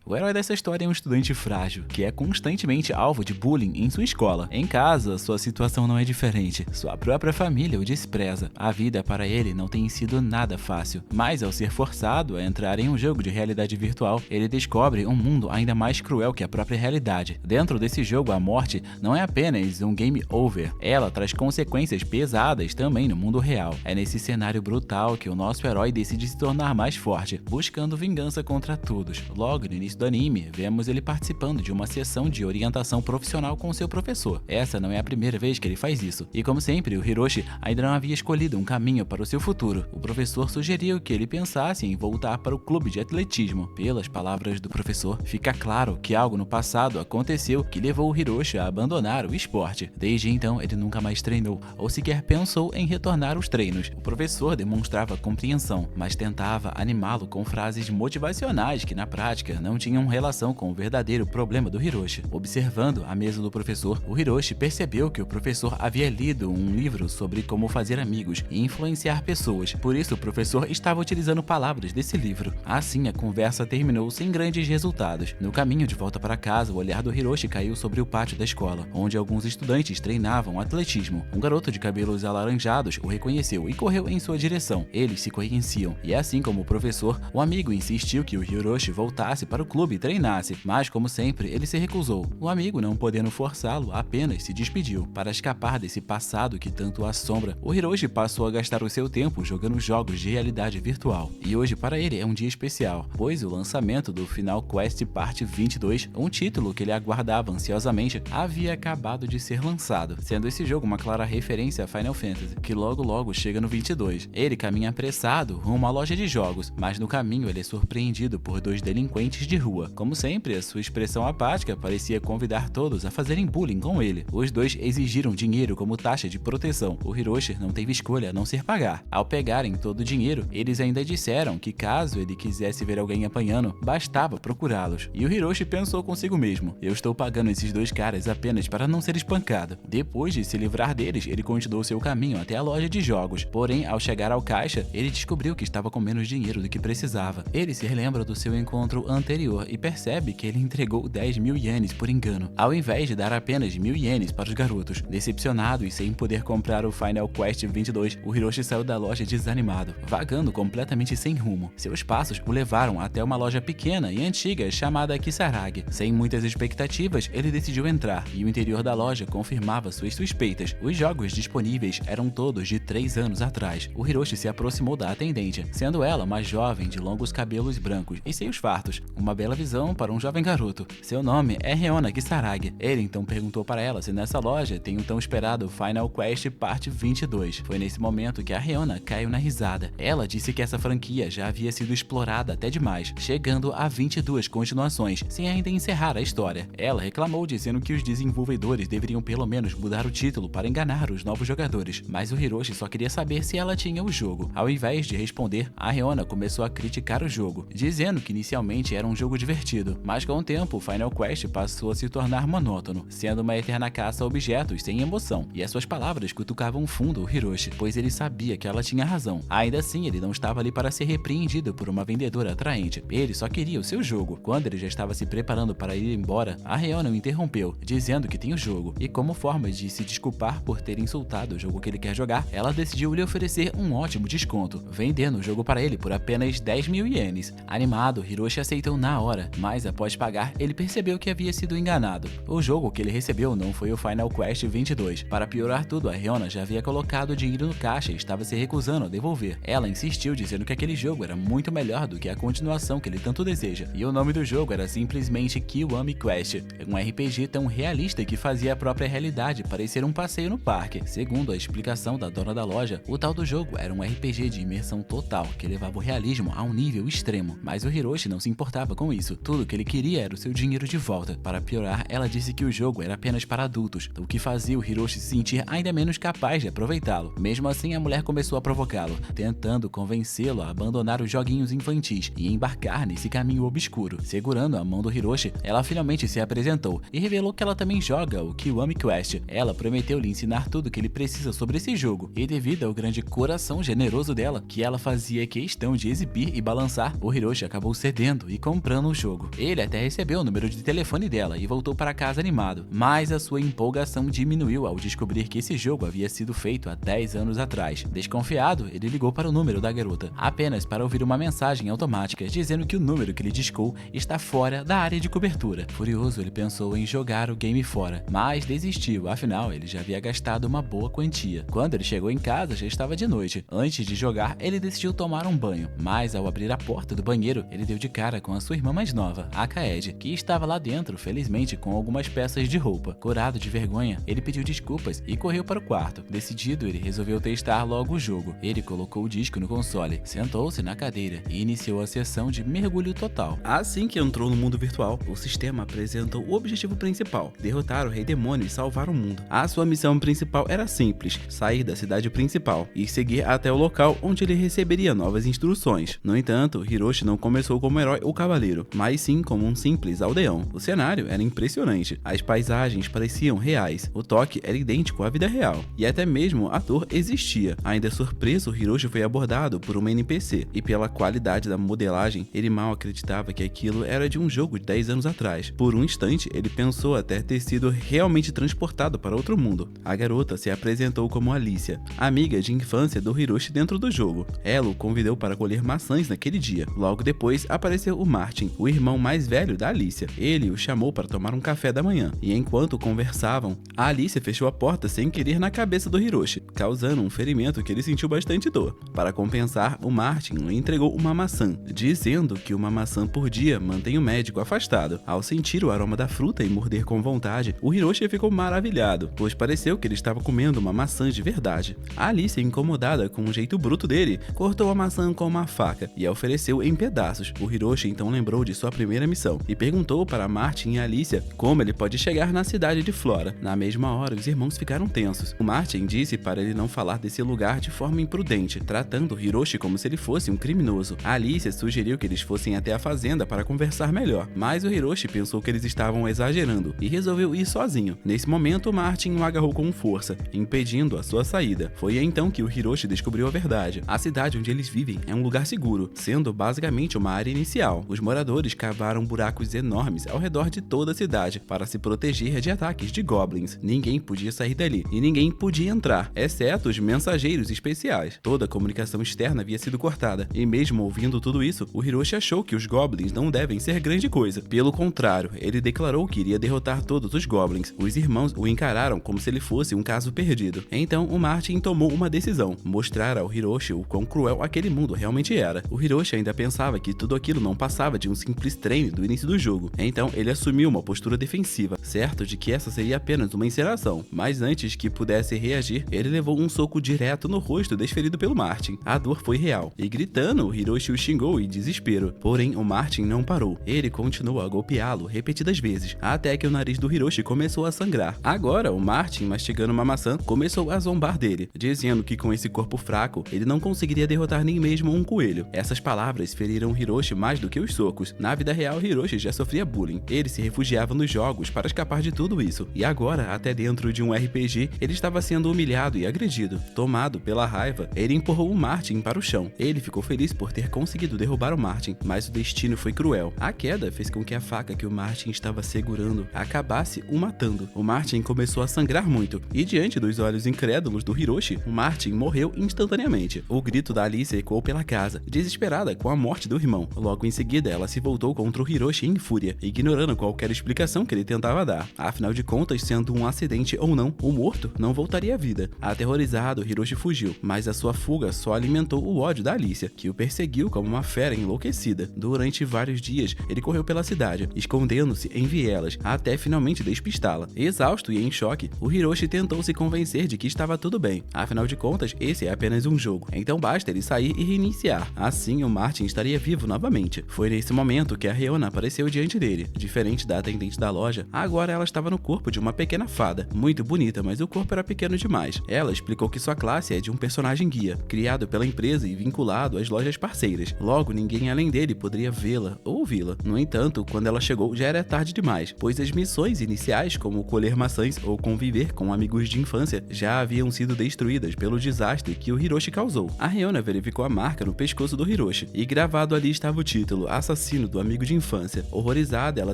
O herói dessa história é um estudante frágil, que é constantemente alvo de bullying em sua escola. Em casa, sua situação não é diferente. Sua própria família o despreza. A vida para ele não tem sido nada fácil. Mas ao ser forçado a entrar em um jogo de realidade virtual, ele descobre um mundo ainda mais cruel que a própria realidade. Dentro desse jogo, a morte não é apenas um game over. Ela traz consequências pesadas também no mundo real. É nesse cenário brutal que o nosso herói decide se tornar mais forte, buscando vingança contra todos. Logo no início do anime, vemos ele participando de uma sessão de orientação profissional com seu professor. Essa não é a primeira vez que ele faz isso. E como sempre, o Hiroshi ainda não havia escolhido um caminho para o seu futuro. O professor sugeriu que ele pensasse em voltar para o clube de atletismo. Pelas palavras do professor, fica claro que algo no passado aconteceu que levou o Hiroshi a abandonar o esporte. Desde então, ele nunca mais treinou ou sequer pensou em retornar aos treinos. O professor demonstrava compreensão, mas tentava animá-lo com frases motivacionais que na prática não tinham relação com o verdadeiro problema do Hiroshi. Observando a mesa do professor, o Hiroshi percebeu que o professor havia lido um livro sobre como fazer amigos e influenciar pessoas. Por isso, o professor estava utilizando palavras desse livro. Assim, a conversa terminou sem grandes resultados. No caminho de volta para casa, o olhar do Hiroshi caiu sobre o pátio da escola, onde alguns estudantes treinavam atletismo. Um garoto de cabelos alaranjados o reconheceu e correu em sua direção. Eles se conheciam, e assim como o professor, o amigo insistiu que o Hiroshi voltasse para o clube e treinasse, mas como sempre, ele se recusou. O amigo, não podendo forçá-lo, apenas se despediu. Para escapar desse passado que tanto o assombra, o Hiroshi passou a gastar o seu tempo jogando jogos de realidade virtual. E hoje para ele é um dia especial, pois o lançamento do Final Quest Parte 22, um título que ele aguardava ansiosamente, havia acabado de ser lançado, sendo esse jogo uma clara referência a Final Fantasy, que logo chega no 22. Ele caminha apressado rumo à loja de jogos, mas no caminho ele é surpreendido por dois delinquentes de rua. Como sempre, a sua expressão apática parecia convidar todos a fazerem bullying com ele. Os dois exigiram dinheiro como taxa de proteção. O Hiroshi não teve escolha a não ser pagar. Ao pegarem todo o dinheiro, eles ainda disseram que caso ele quisesse ver alguém apanhando, bastava procurá-los. E o Hiroshi pensou consigo mesmo: eu estou pagando esses dois caras apenas para não ser espancado. Depois de se livrar deles, ele continuou seu caminho até a loja de jogos. Porém, ao chegar ao caixa, ele descobriu que estava com menos dinheiro do que precisava. Ele se relembra do seu encontro anterior e percebe que ele entregou 10.000 ienes por engano, ao invés de dar apenas 1.000 ienes para os garotos. Decepcionado e sem poder comprar o Final Quest 22, o Hiroshi saiu da loja desanimado, vagando completamente sem rumo. Seus passos o levaram até uma loja pequena e antiga chamada Kisaragi. Sem muitas expectativas, ele decidiu entrar, e o interior da loja confirmava suas suspeitas. Os jogos disponíveis eram todos de 3 anos atrás. O Hiroshi se aproximou da atendente, sendo ela uma jovem de longos cabelos brancos e seios fartos. Uma bela visão para um jovem garoto. Seu nome é Reona Kisaragi. Ele então perguntou para ela se nessa loja tem o tão esperado Final Quest Parte 22. Foi nesse momento que a Reona caiu na risada. Ela disse que essa franquia já havia sido explorada até demais, chegando a 22 continuações, sem ainda encerrar a história. Ela reclamou dizendo que os desenvolvedores deveriam pelo menos mudar o título para enganar os novos jogadores, mas o Hiroshi só queria saber se ela tinha o jogo. Ao invés de responder, a Reona começou a criticar o jogo, dizendo que inicialmente era um jogo divertido, mas com o tempo o Final Quest passou a se tornar monótono, sendo uma eterna caça a objetos sem emoção, e as suas palavras cutucavam fundo o Hiroshi, pois ele sabia que ela tinha razão. Ainda assim, ele não estava ali para ser repreendido por uma vendedora atraente, ele só queria o seu jogo. Quando ele já estava se preparando para ir embora, a Reona o interrompeu, dizendo que tem o jogo, e como forma de se desculpar por ter insultado o jogo que ele quer jogar, ela decidiu lhe oferecer um ótimo desconto, vendendo o jogo para ele por apenas 10.000 ienes. Animado, Hiroshi aceitou na hora, mas após pagar, ele percebeu que havia sido enganado. O jogo que ele recebeu não foi o Final Quest 22. Para piorar tudo, a Reona já havia colocado o dinheiro no caixa e estava se recusando a devolver. Ela insistiu dizendo que aquele jogo era muito melhor do que a continuação que ele tanto deseja, e o nome do jogo era simplesmente Kiwami Quest, um RPG tão realista que fazia a própria realidade parecer um passeio no parque. Segundo a explicação da dona da loja, o tal do jogo era um RPG de imersão total, que levava o realismo a um nível extremo, mas o Hiroshi não se importava com isso. Tudo que ele queria era o seu dinheiro de volta. Para piorar, ela disse que o jogo era apenas para adultos, o que fazia o Hiroshi se sentir ainda menos capaz de aproveitá-lo. Mesmo assim, a mulher começou a provocá-lo, tentando convencê-lo a abandonar os joguinhos infantis e embarcar nesse caminho obscuro. Segurando a mão do Hiroshi, ela finalmente se apresentou e revelou que ela também joga o Kiwami Quest. Ela prometeu lhe ensinar tudo que ele precisa sobre esse jogo, e devido ao grande coração generoso dela, que ela fazia questão de exibir e balançar, o Hiroshi acabou cedendo e comprando adorando o jogo. Ele até recebeu o número de telefone dela e voltou para casa animado, mas a sua empolgação diminuiu ao descobrir que esse jogo havia sido feito há 10 anos atrás. Desconfiado, ele ligou para o número da garota, apenas para ouvir uma mensagem automática dizendo que o número que lhe discou está fora da área de cobertura. Furioso, ele pensou em jogar o game fora, mas desistiu, afinal ele já havia gastado uma boa quantia. Quando ele chegou em casa, já estava de noite. Antes de jogar, ele decidiu tomar um banho, mas ao abrir a porta do banheiro, ele deu de cara com a sua irmã mais nova, a Kaede, que estava lá dentro, felizmente com algumas peças de roupa. Curado de vergonha, ele pediu desculpas e correu para o quarto. Decidido, ele resolveu testar logo o jogo. Ele colocou o disco no console, sentou-se na cadeira e iniciou a sessão de mergulho total. Assim que entrou no mundo virtual, o sistema apresentou o objetivo principal: derrotar o Rei Demônio e salvar o mundo. A sua missão principal era simples: sair da cidade principal e seguir até o local onde ele receberia novas instruções. No entanto, Hiroshi não começou como herói ou cavaleiro, mas sim como um simples aldeão. O cenário era impressionante, as paisagens pareciam reais, o toque era idêntico à vida real, e até mesmo a dor existia. Ainda surpreso, Hiroshi foi abordado por uma NPC, e pela qualidade da modelagem, ele mal acreditava que aquilo era de um jogo de 10 anos atrás. Por um instante, ele pensou até ter sido realmente transportado para outro mundo. A garota se apresentou como Alicia, amiga de infância do Hiroshi dentro do jogo. Ela o convidou para colher maçãs naquele dia. Logo depois, apareceu o Martin, o irmão mais velho da Alicia. Ele o chamou para tomar um café da manhã, e enquanto conversavam, a Alicia fechou a porta sem querer na cabeça do Hiroshi, causando um ferimento que ele sentiu bastante dor. Para compensar, o Martin lhe entregou uma maçã, dizendo que uma maçã por dia mantém o médico afastado. Ao sentir o aroma da fruta e morder com vontade, o Hiroshi ficou maravilhado, pois pareceu que ele estava comendo uma maçã de verdade. A Alicia, incomodada com o jeito bruto dele, cortou a maçã com uma faca e a ofereceu em pedaços. O Hiroshi então lembrou de sua primeira missão e perguntou para Martin e Alicia como ele pode chegar na cidade de Flora. Na mesma hora, os irmãos ficaram tensos. O Martin disse para ele não falar desse lugar de forma imprudente, tratando Hiroshi como se ele fosse um criminoso. A Alicia sugeriu que eles fossem até a fazenda para conversar melhor, mas o Hiroshi pensou que eles estavam exagerando e resolveu ir sozinho. Nesse momento, Martin o agarrou com força, impedindo a sua saída. Foi então que o Hiroshi descobriu a verdade. A cidade onde eles vivem é um lugar seguro, sendo basicamente uma área inicial. Os moradores cavaram buracos enormes ao redor de toda a cidade para se proteger de ataques de goblins. Ninguém podia sair dali e ninguém podia entrar, exceto os mensageiros especiais. Toda a comunicação externa havia sido cortada, e mesmo ouvindo tudo isso, o Hiroshi achou que os goblins não devem ser grande coisa. Pelo contrário, ele declarou que iria derrotar todos os goblins. Os irmãos o encararam como se ele fosse um caso perdido. Então o Martin tomou uma decisão: mostrar ao Hiroshi o quão cruel aquele mundo realmente era. O Hiroshi ainda pensava que tudo aquilo não passava de um simples treino do início do jogo. Então ele assumiu uma postura defensiva, certo de que essa seria apenas uma encenação. Mas antes que pudesse reagir, ele levou um soco direto no rosto desferido pelo Martin. A dor foi real, e gritando, o Hiroshi o xingou em desespero. Porém, o Martin não parou. Ele continuou a golpeá-lo repetidas vezes, até que o nariz do Hiroshi começou a sangrar. Agora, o Martin, mastigando uma maçã, começou a zombar dele, dizendo que com esse corpo fraco, ele não conseguiria derrotar nem mesmo um coelho. Essas palavras feriram Hiroshi mais do que os socos. Na vida real, Hiroshi já sofria bullying. Ele se refugiava nos jogos para escapar de tudo isso. E agora, até dentro de um RPG, ele estava sendo humilhado e agredido. Tomado pela raiva, ele empurrou o Martin para o chão. Ele ficou feliz por ter conseguido derrubar o Martin, mas o destino foi cruel. A queda fez com que a faca que o Martin estava segurando acabasse o matando. O Martin começou a sangrar muito, e diante dos olhos incrédulos do Hiroshi, o Martin morreu instantaneamente. O grito da Alicia ecoou pela casa, desesperada com a morte do irmão. Logo em seguida, ela se voltou contra o Hiroshi em fúria, ignorando qualquer explicação que ele tentava dar. Afinal de contas, sendo um acidente ou não, o morto não voltaria à vida. Aterrorizado, Hiroshi fugiu, mas a sua fuga só alimentou o ódio da Alicia, que o perseguiu como uma fera enlouquecida. Durante vários dias, ele correu pela cidade, escondendo-se em vielas, até finalmente despistá-la. Exausto e em choque, o Hiroshi tentou se convencer de que estava tudo bem. Afinal de contas, esse é apenas um jogo, então basta ele sair e reiniciar. Assim, o Martin estaria vivo novamente. Foi nesse momento que a Reona apareceu diante dele. Diferente da atendente da loja, agora Agora ela estava no corpo de uma pequena fada, muito bonita, mas o corpo era pequeno demais. Ela explicou que sua classe é de um personagem guia, criado pela empresa e vinculado às lojas parceiras. Logo, ninguém além dele poderia vê-la ou ouvi-la. No entanto, quando ela chegou já era tarde demais, pois as missões iniciais, como colher maçãs ou conviver com amigos de infância, já haviam sido destruídas pelo desastre que o Hiroshi causou. A Reona verificou a marca no pescoço do Hiroshi, e gravado ali estava o título Assassino do Amigo de Infância. Horrorizada, ela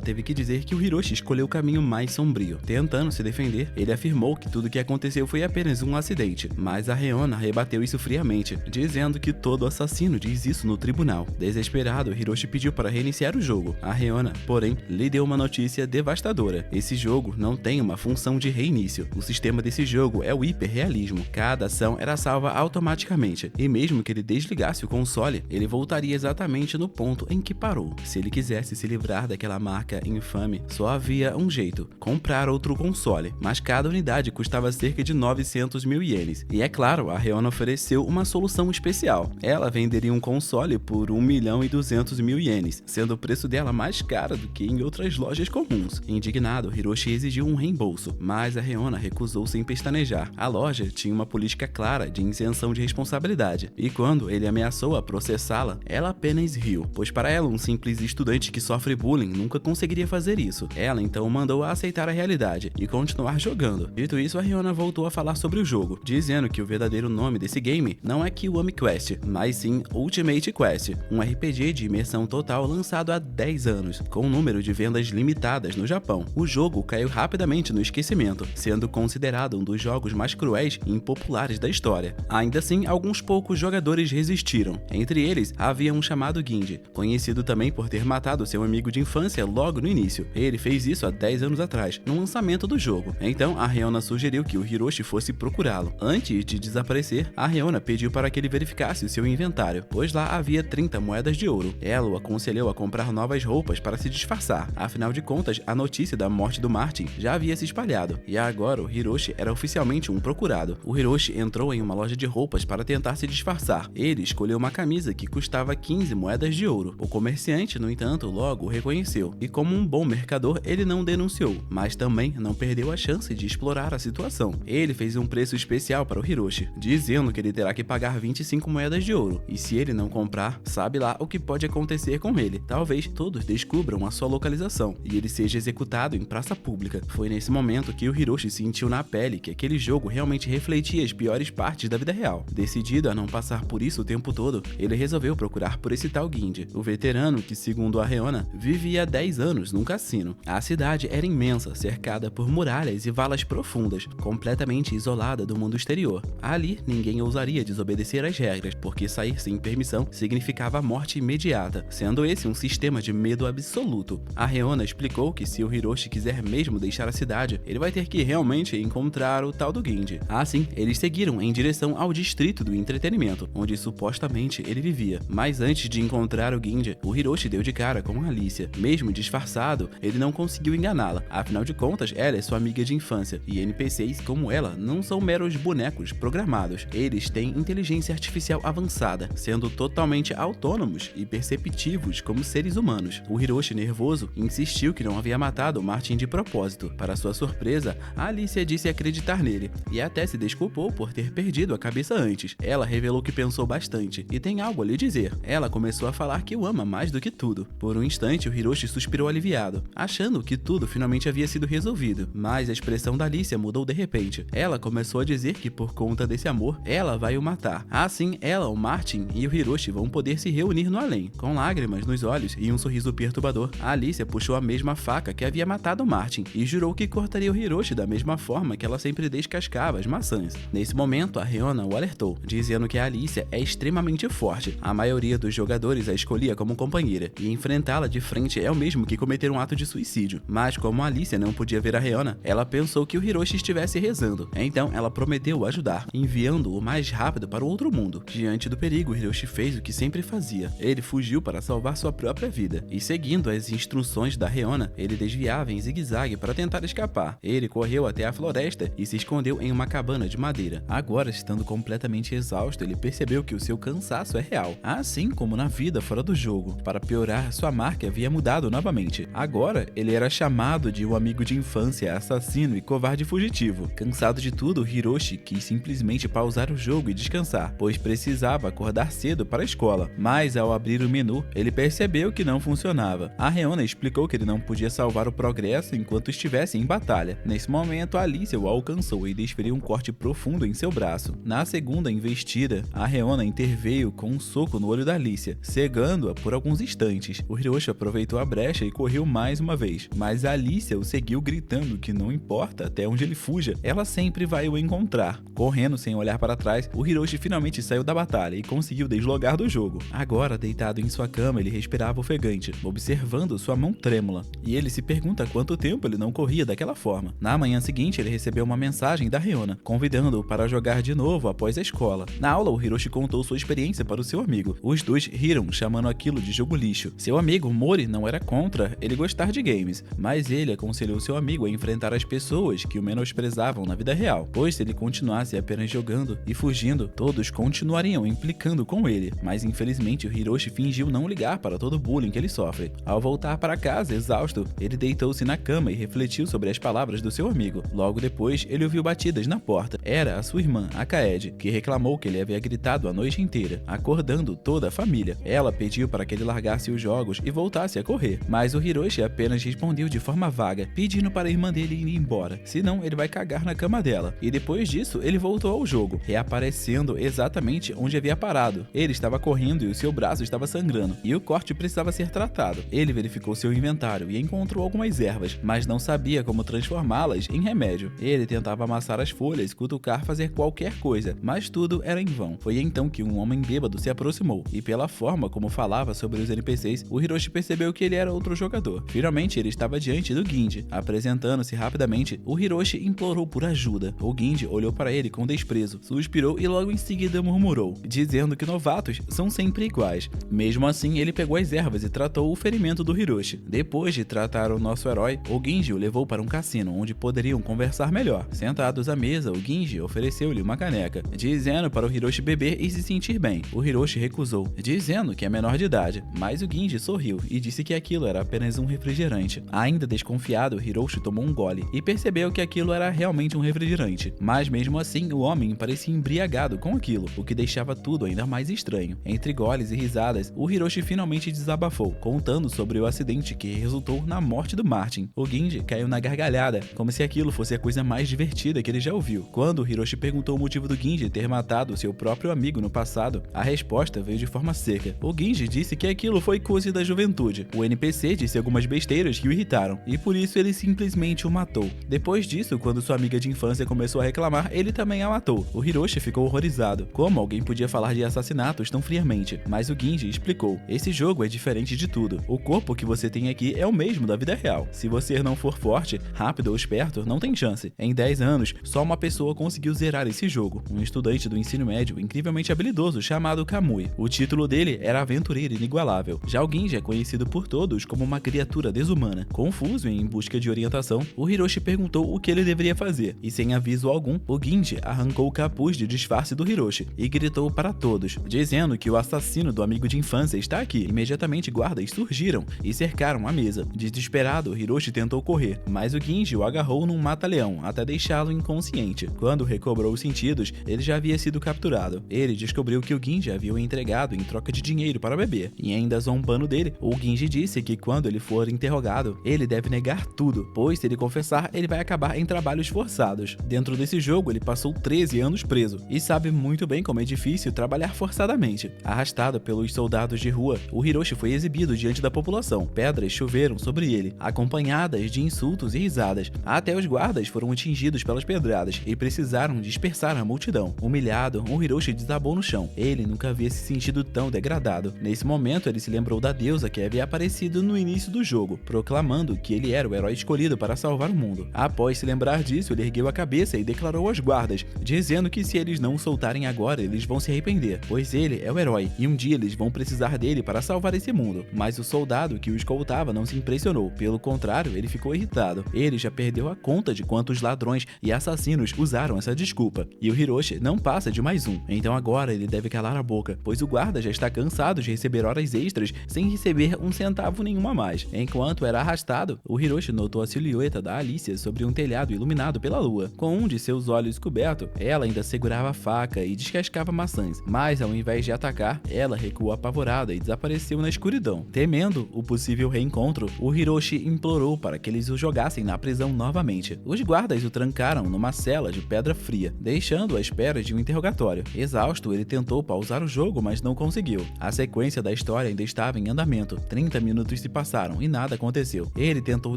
teve que dizer que o Hiroshi escolheu o caminho mais sombrio. Tentando se defender, ele afirmou que tudo o que aconteceu foi apenas um acidente, mas a Reona rebateu isso friamente, dizendo que todo assassino diz isso no tribunal. Desesperado, Hiroshi pediu para reiniciar o jogo. A Reona, porém, lhe deu uma notícia devastadora. Esse jogo não tem uma função de reinício. O sistema desse jogo é o hiperrealismo. Cada ação era salva automaticamente, e mesmo que ele desligasse o console, ele voltaria exatamente no ponto em que parou. Se ele quisesse se livrar daquela marca infame, só havia um jeito: comprar outro console, mas cada unidade custava cerca de 900 mil ienes. E é claro, a Reona ofereceu uma solução especial. Ela venderia um console por 1.200.000 ienes, sendo o preço dela mais caro do que em outras lojas comuns. Indignado, Hiroshi exigiu um reembolso, mas a Reona recusou sem pestanejar. A loja tinha uma política clara de isenção de responsabilidade, e quando ele ameaçou a processá-la, ela apenas riu, pois para ela um simples estudante que sofre bullying nunca conseguiria fazer isso. Ela então mandou-a aceitar a realidade e continuar jogando. Dito isso, a Reona voltou a falar sobre o jogo, dizendo que o verdadeiro nome desse game não é Kiwami Quest, mas sim Ultimate Quest, um RPG de imersão total lançado há 10 anos, com um número de vendas limitadas no Japão. O jogo caiu rapidamente no esquecimento, sendo considerado um dos jogos mais cruéis e impopulares da história. Ainda assim, alguns poucos jogadores resistiram. Entre eles, havia um chamado Ginji, conhecido também por ter matado seu amigo de infância logo no início. Ele fez isso há 10 anos atrás, no lançamento do jogo. Então, a Reona sugeriu que o Hiroshi fosse procurá-lo. Antes de desaparecer, a Reona pediu para que ele verificasse o seu inventário, pois lá havia 30 moedas de ouro. Ela o aconselhou a comprar novas roupas para se disfarçar. Afinal de contas, a notícia da morte do Martin já havia se espalhado, e agora o Hiroshi era oficialmente um procurado. O Hiroshi entrou em uma loja de roupas para tentar se disfarçar. Ele escolheu uma camisa que custava 15 moedas de ouro. O comerciante, no entanto, logo o reconheceu, e como um bom mercador, ele não denunciou, mas também não perdeu a chance de explorar a situação. Ele fez um preço especial para o Hiroshi, dizendo que ele terá que pagar 25 moedas de ouro, e se ele não comprar, sabe lá o que pode acontecer com ele. Talvez todos descubram a sua localização, e ele seja executado em praça pública. Foi nesse momento que o Hiroshi sentiu na pele que aquele jogo realmente refletia as piores partes da vida real. Decidido a não passar por isso o tempo todo, ele resolveu procurar por esse tal Ginji, o veterano que, segundo a Reona, vivia há 10 anos num cassino. A cidade era imensa, cercada por muralhas e valas profundas, completamente isolada do mundo exterior. Ali, ninguém ousaria desobedecer às regras, porque sair sem permissão significava a morte imediata, sendo esse um sistema de medo absoluto. A Reona explicou que se o Hiroshi quiser mesmo deixar a cidade, ele vai ter que realmente encontrar o tal do Ginji. Assim, eles seguiram em direção ao distrito do entretenimento, onde supostamente ele vivia. Mas antes de encontrar o Ginji, o Hiroshi deu de cara com Alicia. Mesmo disfarçado, ele não conseguiu enganá-la. Afinal de contas, ela é sua amiga de infância, e NPCs como ela não são meros bonecos programados. Eles têm inteligência artificial avançada, sendo totalmente autônomos e perceptivos como seres humanos. O Hiroshi, nervoso, insistiu que não havia matado o Martin de propósito. Para sua surpresa, a Alicia disse acreditar nele, e até se desculpou por ter perdido a cabeça antes. Ela revelou que pensou bastante, e tem algo a lhe dizer. Ela começou a falar que o ama mais do que tudo. Por um instante, o Hiroshi suspirou aliviado, achando que tudo finalmente havia sido resolvido, mas a expressão da Alicia mudou de repente. Ela começou a dizer que por conta desse amor, ela vai o matar. Assim, ela, o Martin e o Hiroshi vão poder se reunir no além. Com lágrimas nos olhos e um sorriso perturbador, a Alicia puxou a mesma faca que havia matado o Martin e jurou que cortaria o Hiroshi da mesma forma que ela sempre descascava as maçãs. Nesse momento, a Reona o alertou, dizendo que a Alicia é extremamente forte. A maioria dos jogadores a escolhia como companheira, e enfrentá-la de frente é o mesmo que cometer um ato de suicídio. Mas como a Alicia não podia ver a Reona, ela pensou que o Hiroshi estivesse rezando. Então ela prometeu ajudar, enviando-o mais rápido para o outro mundo. Diante do perigo, Hiroshi fez o que sempre fazia. Ele fugiu para salvar sua própria vida, e seguindo as instruções da Reona, ele desviava em zigue-zague para tentar escapar. Ele correu até a floresta e se escondeu em uma cabana de madeira. Agora, estando completamente exausto, ele percebeu que o seu cansaço é real, assim como na vida fora do jogo. Para piorar, sua marca havia mudado novamente. Agora, ele era chamado lado de um amigo de infância, assassino e covarde fugitivo. Cansado de tudo, Hiroshi quis simplesmente pausar o jogo e descansar, pois precisava acordar cedo para a escola. Mas ao abrir o menu, ele percebeu que não funcionava. A Reona explicou que ele não podia salvar o progresso enquanto estivesse em batalha. Nesse momento, Alicia o alcançou e desferiu um corte profundo em seu braço. Na segunda investida, a Reona interveio com um soco no olho da Alicia, cegando-a por alguns instantes. O Hiroshi aproveitou a brecha e correu mais uma vez, mas a Alicia o seguiu gritando que não importa até onde ele fuja, ela sempre vai o encontrar. Correndo sem olhar para trás, o Hiroshi finalmente saiu da batalha e conseguiu deslogar do jogo. Agora, deitado em sua cama, ele respirava ofegante, observando sua mão trêmula, e ele se pergunta há quanto tempo ele não corria daquela forma. Na manhã seguinte, ele recebeu uma mensagem da Reona, convidando-o para jogar de novo após a escola. Na aula, o Hiroshi contou sua experiência para o seu amigo. Os dois riram, chamando aquilo de jogo lixo. Seu amigo Mori não era contra ele gostar de games, mas ele aconselhou seu amigo a enfrentar as pessoas que o menosprezavam na vida real, pois se ele continuasse apenas jogando e fugindo, todos continuariam implicando com ele. Mas infelizmente o Hiroshi fingiu não ligar para todo o bullying que ele sofre. Ao voltar para casa, exausto, ele deitou-se na cama e refletiu sobre as palavras do seu amigo. Logo depois, ele ouviu batidas na porta. Era a sua irmã, a Kaede, que reclamou que ele havia gritado a noite inteira, acordando toda a família. Ela pediu para que ele largasse os jogos e voltasse a correr, mas o Hiroshi apenas respondeu de forma vaga, pedindo para a irmã dele ir embora, senão ele vai cagar na cama dela. E depois disso, ele voltou ao jogo, reaparecendo exatamente onde havia parado. Ele estava correndo e o seu braço estava sangrando, e o corte precisava ser tratado. Ele verificou seu inventário e encontrou algumas ervas, mas não sabia como transformá-las em remédio. Ele tentava amassar as folhas, cutucar, fazer qualquer coisa, mas tudo era em vão. Foi então que um homem bêbado se aproximou, e pela forma como falava sobre os NPCs, o Hiroshi percebeu que ele era outro jogador. Finalmente, ele estava diante do Ginji. Apresentando-se rapidamente, o Hiroshi implorou por ajuda. O Ginji olhou para ele com desprezo, suspirou e logo em seguida murmurou, dizendo que novatos são sempre iguais. Mesmo assim, ele pegou as ervas e tratou o ferimento do Hiroshi. Depois de tratar o nosso herói, o Ginji o levou para um cassino, onde poderiam conversar melhor. Sentados à mesa, o Ginji ofereceu-lhe uma caneca, dizendo para o Hiroshi beber e se sentir bem. O Hiroshi recusou, dizendo que é menor de idade, mas o Ginji sorriu e disse que aquilo era apenas um refrigerante. Ainda desconfiado, Hiroshi tomou um gole e percebeu que aquilo era realmente um refrigerante, mas mesmo assim o homem parecia embriagado com aquilo, o que deixava tudo ainda mais estranho. Entre goles e risadas, o Hiroshi finalmente desabafou, contando sobre o acidente que resultou na morte do Martin. O Ginji caiu na gargalhada, como se aquilo fosse a coisa mais divertida que ele já ouviu. Quando o Hiroshi perguntou o motivo do Ginji ter matado seu próprio amigo no passado, a resposta veio de forma seca. O Ginji disse que aquilo foi coisa da juventude. O NPC disse algumas besteiras que o irritaram, e por isso ele simplesmente o matou. Depois disso, quando sua amiga de infância começou a reclamar, ele também a matou. O Hiroshi ficou horrorizado. Como alguém podia falar de assassinatos tão friamente? Mas o Ginji explicou: esse jogo é diferente de tudo. O corpo que você tem aqui é o mesmo da vida real. Se você não for forte, rápido ou esperto, não tem chance. Em 10 anos, só uma pessoa conseguiu zerar esse jogo. Um estudante do ensino médio incrivelmente habilidoso chamado Kamui. O título dele era Aventureiro Inigualável. Já o Ginji é conhecido por todos como uma criatura desumana. Confuso e em busca de orientação, o Hiroshi perguntou o que ele deveria fazer, e sem aviso algum, o Ginji arrancou o capuz de disfarce do Hiroshi e gritou para todos, dizendo que o assassino do amigo de infância está aqui. Imediatamente guardas surgiram e cercaram a mesa. Desesperado, Hiroshi tentou correr, mas o Ginji o agarrou num mata-leão até deixá-lo inconsciente. Quando recobrou os sentidos, ele já havia sido capturado. Ele descobriu que o Ginji havia o entregado em troca de dinheiro para beber, e ainda zombando dele, o Ginji disse que quando ele for interrogado, ele deve negar tudo, pois se ele confessar, ele vai acabar em trabalhos forçados. Dentro desse jogo, ele passou 13 anos preso, e sabe muito bem como é difícil trabalhar forçadamente. Arrastado pelos soldados de rua, o Hiroshi foi exibido diante da população. Pedras choveram sobre ele, acompanhadas de insultos e risadas. Até os guardas foram atingidos pelas pedradas e precisaram dispersar a multidão. Humilhado, o Hiroshi desabou no chão. Ele nunca havia se sentido tão degradado. Nesse momento, ele se lembrou da deusa que havia aparecido no início do jogo, proclamando que ele era o herói escolhido para salvar o mundo. Após se lembrar disso, ele ergueu a cabeça e declarou aos guardas, dizendo que se eles não o soltarem agora, eles vão se arrepender, pois ele é o herói, e um dia eles vão precisar dele para salvar esse mundo. Mas o soldado que o escoltava não se impressionou, pelo contrário, ele ficou irritado. Ele já perdeu a conta de quantos ladrões e assassinos usaram essa desculpa, e o Hiroshi não passa de mais um. Então agora ele deve calar a boca, pois o guarda já está cansado de receber horas extras sem receber um centavo nenhum a mais. Enquanto era arrastado, O Hiroshi notou a silhueta da Alicia sobre um telhado iluminado pela lua. Com um de seus olhos coberto, ela ainda segurava a faca e descascava maçãs, mas ao invés de atacar, ela recuou apavorada e desapareceu na escuridão. Temendo o possível reencontro, o Hiroshi implorou para que eles o jogassem na prisão novamente. Os guardas o trancaram numa cela de pedra fria, deixando-o à espera de um interrogatório. Exausto, ele tentou pausar o jogo, mas não conseguiu. A sequência da história ainda estava em andamento. 30 minutos se passaram e nada aconteceu. Ele tentou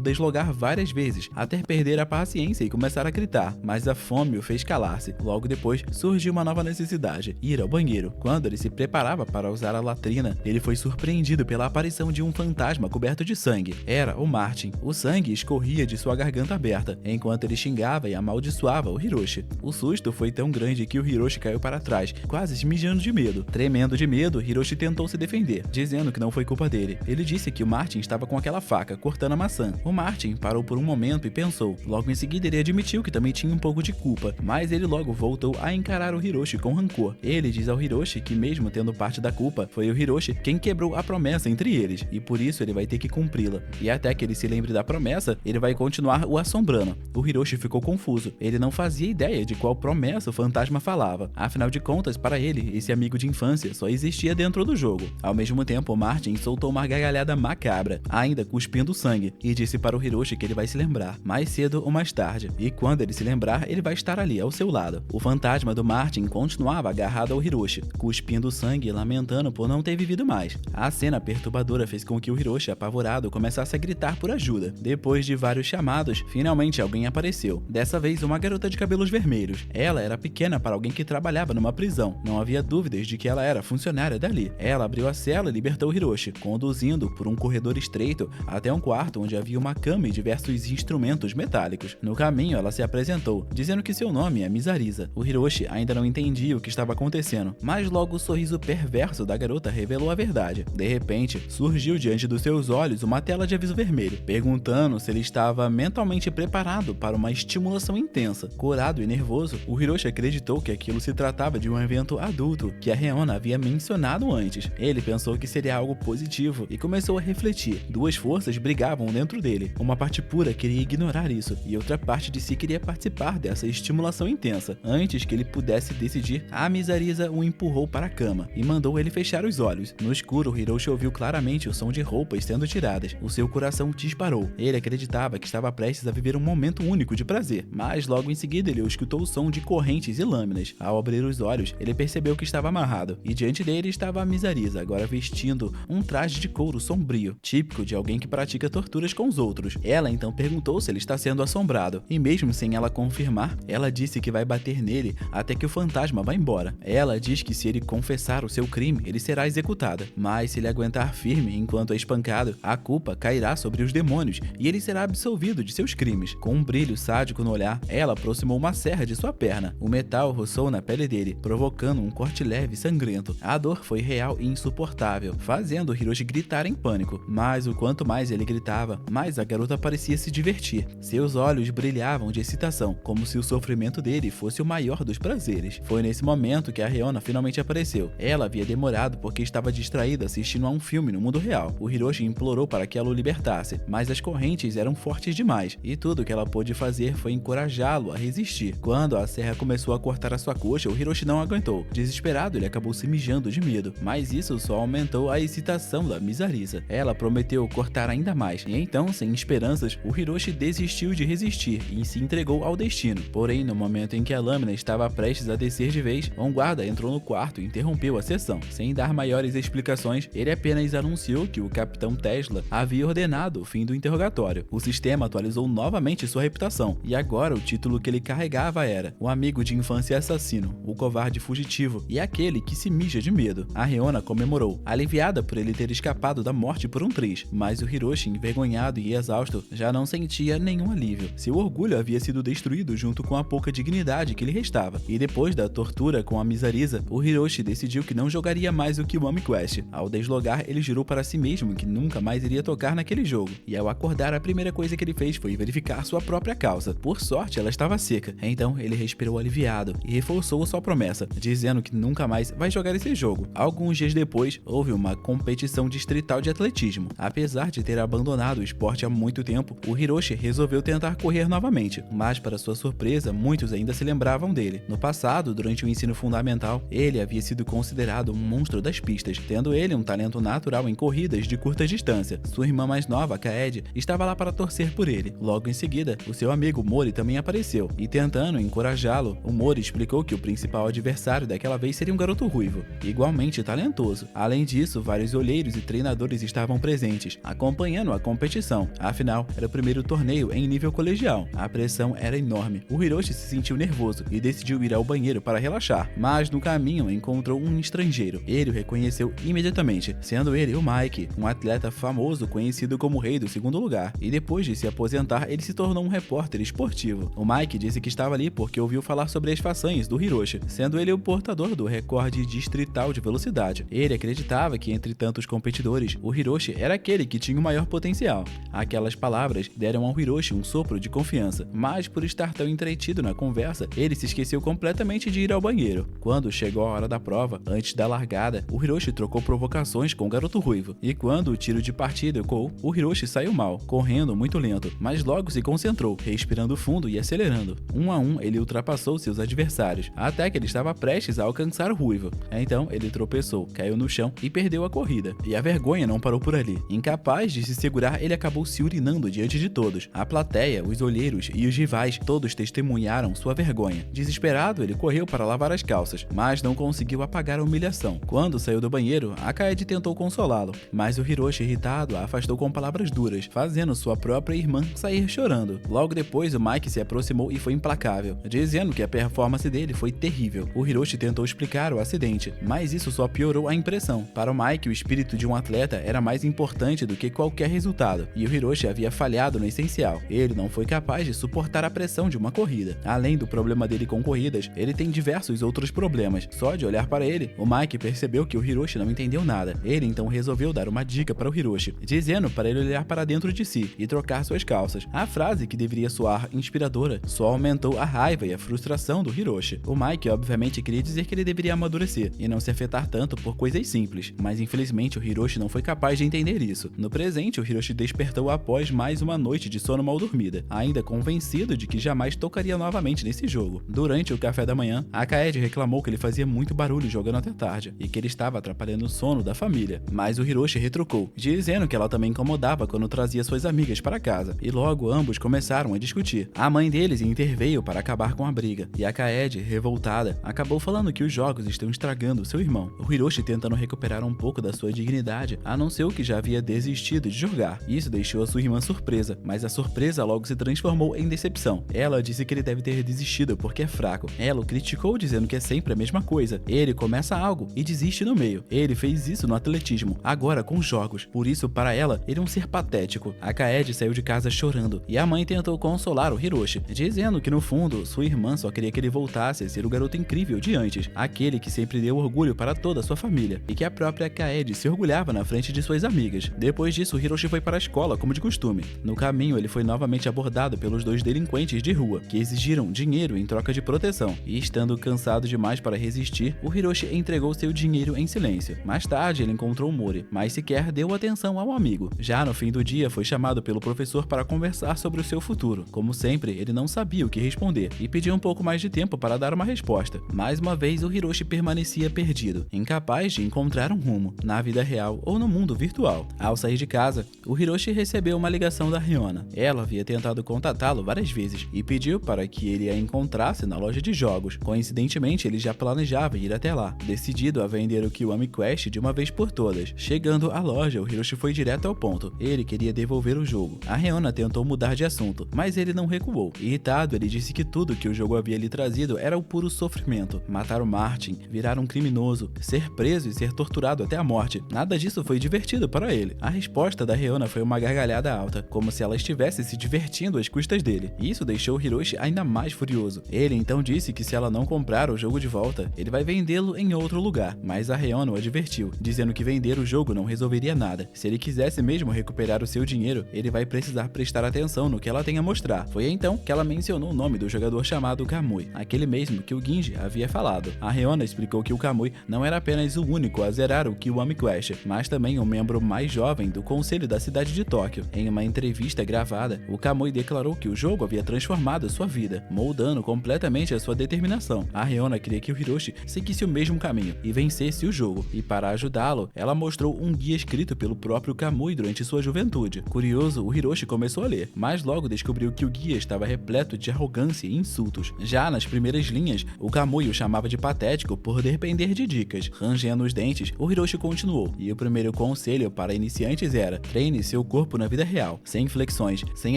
deslogar várias vezes, até perder a paciência e começar a gritar, mas a fome o fez calar-se. Logo depois, surgiu uma nova necessidade: ir ao banheiro. Quando ele se preparava para usar a latrina, ele foi surpreendido pela aparição de um fantasma coberto de sangue. Era o Martin. O sangue escorria de sua garganta aberta, enquanto ele xingava e amaldiçoava o Hiroshi. O susto foi tão grande que o Hiroshi caiu para trás, quase se mijando de medo. Tremendo de medo, Hiroshi tentou se defender, dizendo que não foi culpa dele. Ele disse que o Martin estava com aquela faca, cortando a maçã. O Martin parou por um momento e pensou. Logo em seguida, ele admitiu que também tinha um pouco de culpa, mas ele logo voltou a encarar o Hiroshi com rancor. Ele diz ao Hiroshi que, mesmo tendo parte da culpa, foi o Hiroshi quem quebrou a promessa entre eles, e por isso ele vai ter que cumpri-la. E até que ele se lembre da promessa, ele vai continuar o assombrando. O Hiroshi ficou confuso. Ele não fazia ideia de qual promessa o fantasma falava. Afinal de contas, para ele, esse amigo de infância só existia dentro do jogo. Ao mesmo tempo, Martin soltou uma gargalhada macabra, ainda cuspindo sangue, e disse para o Hiroshi que ele vai se lembrar, mais cedo ou mais tarde. E quando ele se lembrar, ele vai estar ali, ao seu lado. O fantasma do Martin continuava agarrado ao Hiroshi, cuspindo sangue e lamentando por não ter vivido mais. A cena perturbadora fez com que o Hiroshi, apavorado, começasse a gritar por ajuda. Depois de vários chamados, finalmente alguém apareceu. Dessa vez, uma garota de cabelos vermelhos. Ela era pequena para alguém que trabalhava numa prisão. Não havia dúvidas de que ela era funcionária dali. Ela abriu a cela e libertou Hiroshi, conduzindo por um corredor estreito até um quarto onde havia uma cama e diversos instrumentos metálicos. No caminho, ela se apresentou, dizendo que seu nome é Misarisa. O Hiroshi ainda não entendia o que estava acontecendo, mas logo o sorriso perverso da garota revelou a verdade. De repente, surgiu diante dos seus olhos uma tela de aviso vermelho, perguntando se ele estava mentalmente preparado para uma estimulação intensa. Corado e nervoso, o Hiroshi acreditou que aquilo se tratava de um evento adulto que a Reona havia mencionado antes. Ele pensou que seria algo positivo e começou a refletir. Duas forças brigavam dentro dele. Uma parte pura queria ignorar isso e outra parte de si queria participar dessa estimulação intensa. Antes que ele pudesse decidir, a Misarisa o empurrou para a cama e mandou ele fechar os olhos. No escuro, Hiroshi ouviu claramente o som de roupas sendo tiradas. O seu coração disparou. Ele acreditava que estava prestes a viver um momento único de prazer, mas logo em seguida ele escutou o som de correntes e lâminas. Ao abrir os olhos, ele percebeu que estava amarrado e diante dele estava a Misarisa, agora vestindo um traje de couro sombrio, típico de alguém que pratica torturas com os outros. Ela então perguntou se ele está sendo assombrado e mesmo sem ela confirmar, ela disse que vai bater nele até que o fantasma vá embora. Ela diz que se ele confessar o seu crime, ele será executada, mas se ele aguentar firme enquanto é espancado, a culpa cairá sobre os demônios e ele será absolvido de seus crimes. Com um brilho sádico no olhar, ela aproximou uma serra de sua perna. O metal roçou na pele dele, provocando um corte leve e sangrento. A dor foi real e insuportável, fazendo Hiroshi gritar em pânico. Mas o quanto mais ele gritava, mais a garota parecia se divertir. Seus olhos brilhavam de excitação, como se o sofrimento dele fosse o maior dos prazeres. Foi nesse momento que a Reona finalmente apareceu. Ela havia demorado porque estava distraída assistindo a um filme no mundo real. O Hiroshi implorou para que ela o libertasse, mas as correntes eram fortes demais, e tudo que ela pôde fazer foi encorajá-lo a resistir. Quando a serra começou a cortar a sua coxa, o Hiroshi não aguentou. Desesperado, ele acabou se mijando de medo, mas isso só aumentou a excitação da Misarisa. Ela prometeu cortar ainda mais, e então, sem esperanças, o Hiroshi desistiu de resistir e se entregou ao destino. Porém, no momento em que a lâmina estava prestes a descer de vez, um guarda entrou no quarto e interrompeu a sessão. Sem dar maiores explicações, ele apenas anunciou que o Capitão Tesla havia ordenado o fim do interrogatório. O sistema atualizou novamente sua reputação, e agora o título que ele carregava era o amigo de infância assassino, o covarde fugitivo e aquele que se mija de medo. A Reona comemorou, aliviada por ele ter escapado da morte por um triz, mas o Hiroshi, envergonhado e exausto, já não sentia nenhum alívio. Seu orgulho havia sido destruído junto com a pouca dignidade que lhe restava, e depois da tortura com a Misarisa, o Hiroshi decidiu que não jogaria mais o Kiwami Quest. Ao deslogar, ele jurou para si mesmo que nunca mais iria tocar naquele jogo, e ao acordar, a primeira coisa que ele fez foi verificar sua própria calça. Por sorte, ela estava seca. Então, ele respirou aliviado e reforçou sua promessa, dizendo que nunca mais vai jogar esse jogo. Alguns dias depois, houve uma competição distrital de atletismo. Apesar de ter abandonado os esporte há muito tempo, o Hiroshi resolveu tentar correr novamente, mas para sua surpresa, muitos ainda se lembravam dele. No passado, durante o ensino fundamental, ele havia sido considerado um monstro das pistas, tendo ele um talento natural em corridas de curta distância. Sua irmã mais nova, Kaede, estava lá para torcer por ele. Logo em seguida, o seu amigo Mori também apareceu, e tentando encorajá-lo, o Mori explicou que o principal adversário daquela vez seria um garoto ruivo, igualmente talentoso. Além disso, vários olheiros e treinadores estavam presentes, acompanhando a competição. Afinal, era o primeiro torneio em nível colegial. A pressão era enorme. O Hiroshi se sentiu nervoso e decidiu ir ao banheiro para relaxar, mas no caminho encontrou um estrangeiro. Ele o reconheceu imediatamente, sendo ele o Mike, um atleta famoso conhecido como o rei do segundo lugar, e depois de se aposentar, ele se tornou um repórter esportivo. O Mike disse que estava ali porque ouviu falar sobre as façanhas do Hiroshi, sendo ele o portador do recorde distrital de velocidade. Ele acreditava que entre tantos competidores, o Hiroshi era aquele que tinha o maior potencial. Aquelas palavras deram ao Hiroshi um sopro de confiança, mas por estar tão entretido na conversa, ele se esqueceu completamente de ir ao banheiro. Quando chegou a hora da prova, antes da largada, o Hiroshi trocou provocações com o garoto ruivo, e quando o tiro de partida ecoou, o Hiroshi saiu mal, correndo muito lento, mas logo se concentrou, respirando fundo e acelerando. Um a um, ele ultrapassou seus adversários, até que ele estava prestes a alcançar o ruivo. Então, ele tropeçou, caiu no chão e perdeu a corrida. E a vergonha não parou por ali. Incapaz de se segurar, ele acabou se urinando diante de todos. A plateia, os olheiros e os rivais, todos testemunharam sua vergonha. Desesperado, ele correu para lavar as calças, mas não conseguiu apagar a humilhação. Quando saiu do banheiro, a Kaede tentou consolá-lo, mas o Hiroshi, irritado, a afastou com palavras duras, fazendo sua própria irmã sair chorando. Logo depois, o Mike se aproximou e foi implacável, dizendo que a performance dele foi terrível. O Hiroshi tentou explicar o acidente, mas isso só piorou a impressão. Para o Mike, o espírito de um atleta era mais importante do que qualquer resultado, e o Hiroshi havia falhado no essencial. Ele não foi capaz de suportar a pressão de uma corrida. Além do problema dele com corridas, ele tem diversos outros problemas. Só de olhar para ele, o Mike percebeu que o Hiroshi não entendeu nada. Ele então resolveu dar uma dica para o Hiroshi, dizendo para ele olhar para dentro de si e trocar suas calças. A frase, que deveria soar inspiradora, só aumentou a raiva e a frustração do Hiroshi. O Mike obviamente queria dizer que ele deveria amadurecer e não se afetar tanto por coisas simples, mas infelizmente o Hiroshi não foi capaz de entender isso. No presente, o Hiroshi despertou após mais uma noite de sono mal dormida, ainda convencido de que jamais tocaria novamente nesse jogo. Durante o café da manhã, a Kaede reclamou que ele fazia muito barulho jogando até tarde e que ele estava atrapalhando o sono da família, mas o Hiroshi retrucou, dizendo que ela também incomodava quando trazia suas amigas para casa, e logo ambos começaram a discutir. A mãe deles interveio para acabar com a briga, e a Kaede, revoltada, acabou falando que os jogos estão estragando seu irmão. O Hiroshi, tentando recuperar um pouco da sua dignidade, anunciou que já havia desistido de jogar. Isso deixou a sua irmã surpresa, mas a surpresa logo se transformou em decepção. Ela disse que ele deve ter desistido porque é fraco. Ela o criticou, dizendo que é sempre a mesma coisa. Ele começa algo e desiste no meio. Ele fez isso no atletismo, agora com jogos. Por isso, para ela, ele é um ser patético. A Kaede saiu de casa chorando, e a mãe tentou consolar o Hiroshi, dizendo que no fundo, sua irmã só queria que ele voltasse a ser o garoto incrível de antes, aquele que sempre deu orgulho para toda a sua família, e que a própria Kaede se orgulhava na frente de suas amigas. Depois disso, Hiroshi foi para a escola, como de costume. No caminho, ele foi novamente abordado pelos dois delinquentes de rua, que exigiram dinheiro em troca de proteção, e estando cansado demais para resistir, o Hiroshi entregou seu dinheiro em silêncio. Mais tarde, ele encontrou Mori, mas sequer deu atenção ao amigo. Já no fim do dia, foi chamado pelo professor para conversar sobre o seu futuro. Como sempre, ele não sabia o que responder, e pediu um pouco mais de tempo para dar uma resposta. Mais uma vez, o Hiroshi permanecia perdido, incapaz de encontrar um rumo, na vida real ou no mundo virtual. Ao sair de casa, o Hiroshi recebeu uma ligação da Riona. Ela havia tentado contatá-lo várias vezes e pediu para que ele a encontrasse na loja de jogos. Coincidentemente, ele já planejava ir até lá, decidido a vender o Kiwami Quest de uma vez por todas. Chegando à loja, o Hiroshi foi direto ao ponto. Ele queria devolver o jogo. A Riona tentou mudar de assunto, mas ele não recuou. Irritado, ele disse que tudo que o jogo havia lhe trazido era o puro sofrimento. Matar o Martin, virar um criminoso, ser preso e ser torturado até a morte. Nada disso foi divertido para ele. A resposta da Riona foi uma gargalhada alta, como se ela estivesse se divertindo às custas dele. Isso deixou o Hiroshi ainda mais furioso. Ele então disse que se ela não comprar o jogo de volta, ele vai vendê-lo em outro lugar, mas a Riona o advertiu, dizendo que vender o jogo não resolveria nada. Se ele quisesse mesmo recuperar o seu dinheiro, ele vai precisar prestar atenção no que ela tem a mostrar. Foi então que ela mencionou o nome do jogador chamado Kamui, aquele mesmo que o Ginji havia falado. A Riona explicou que o Kamui não era apenas o único a zerar o Kiwami Quest, mas também o membro mais jovem do conselho da cidade de Tóquio. Em uma entrevista gravada, o Kamui declarou que o jogo havia transformado sua vida, moldando completamente a sua determinação. A Riona queria que o Hiroshi seguisse o mesmo caminho e vencesse o jogo, e para ajudá-lo, ela mostrou um guia escrito pelo próprio Kamui durante sua juventude. Curioso, o Hiroshi começou a ler, mas logo descobriu que o guia estava repleto de arrogância e insultos. Já nas primeiras linhas, o Kamui o chamava de patético por depender de dicas. Rangendo os dentes, o Hiroshi continuou, e o primeiro conselho para iniciantes era: treine seu corpo na vida real, sem flexões, sem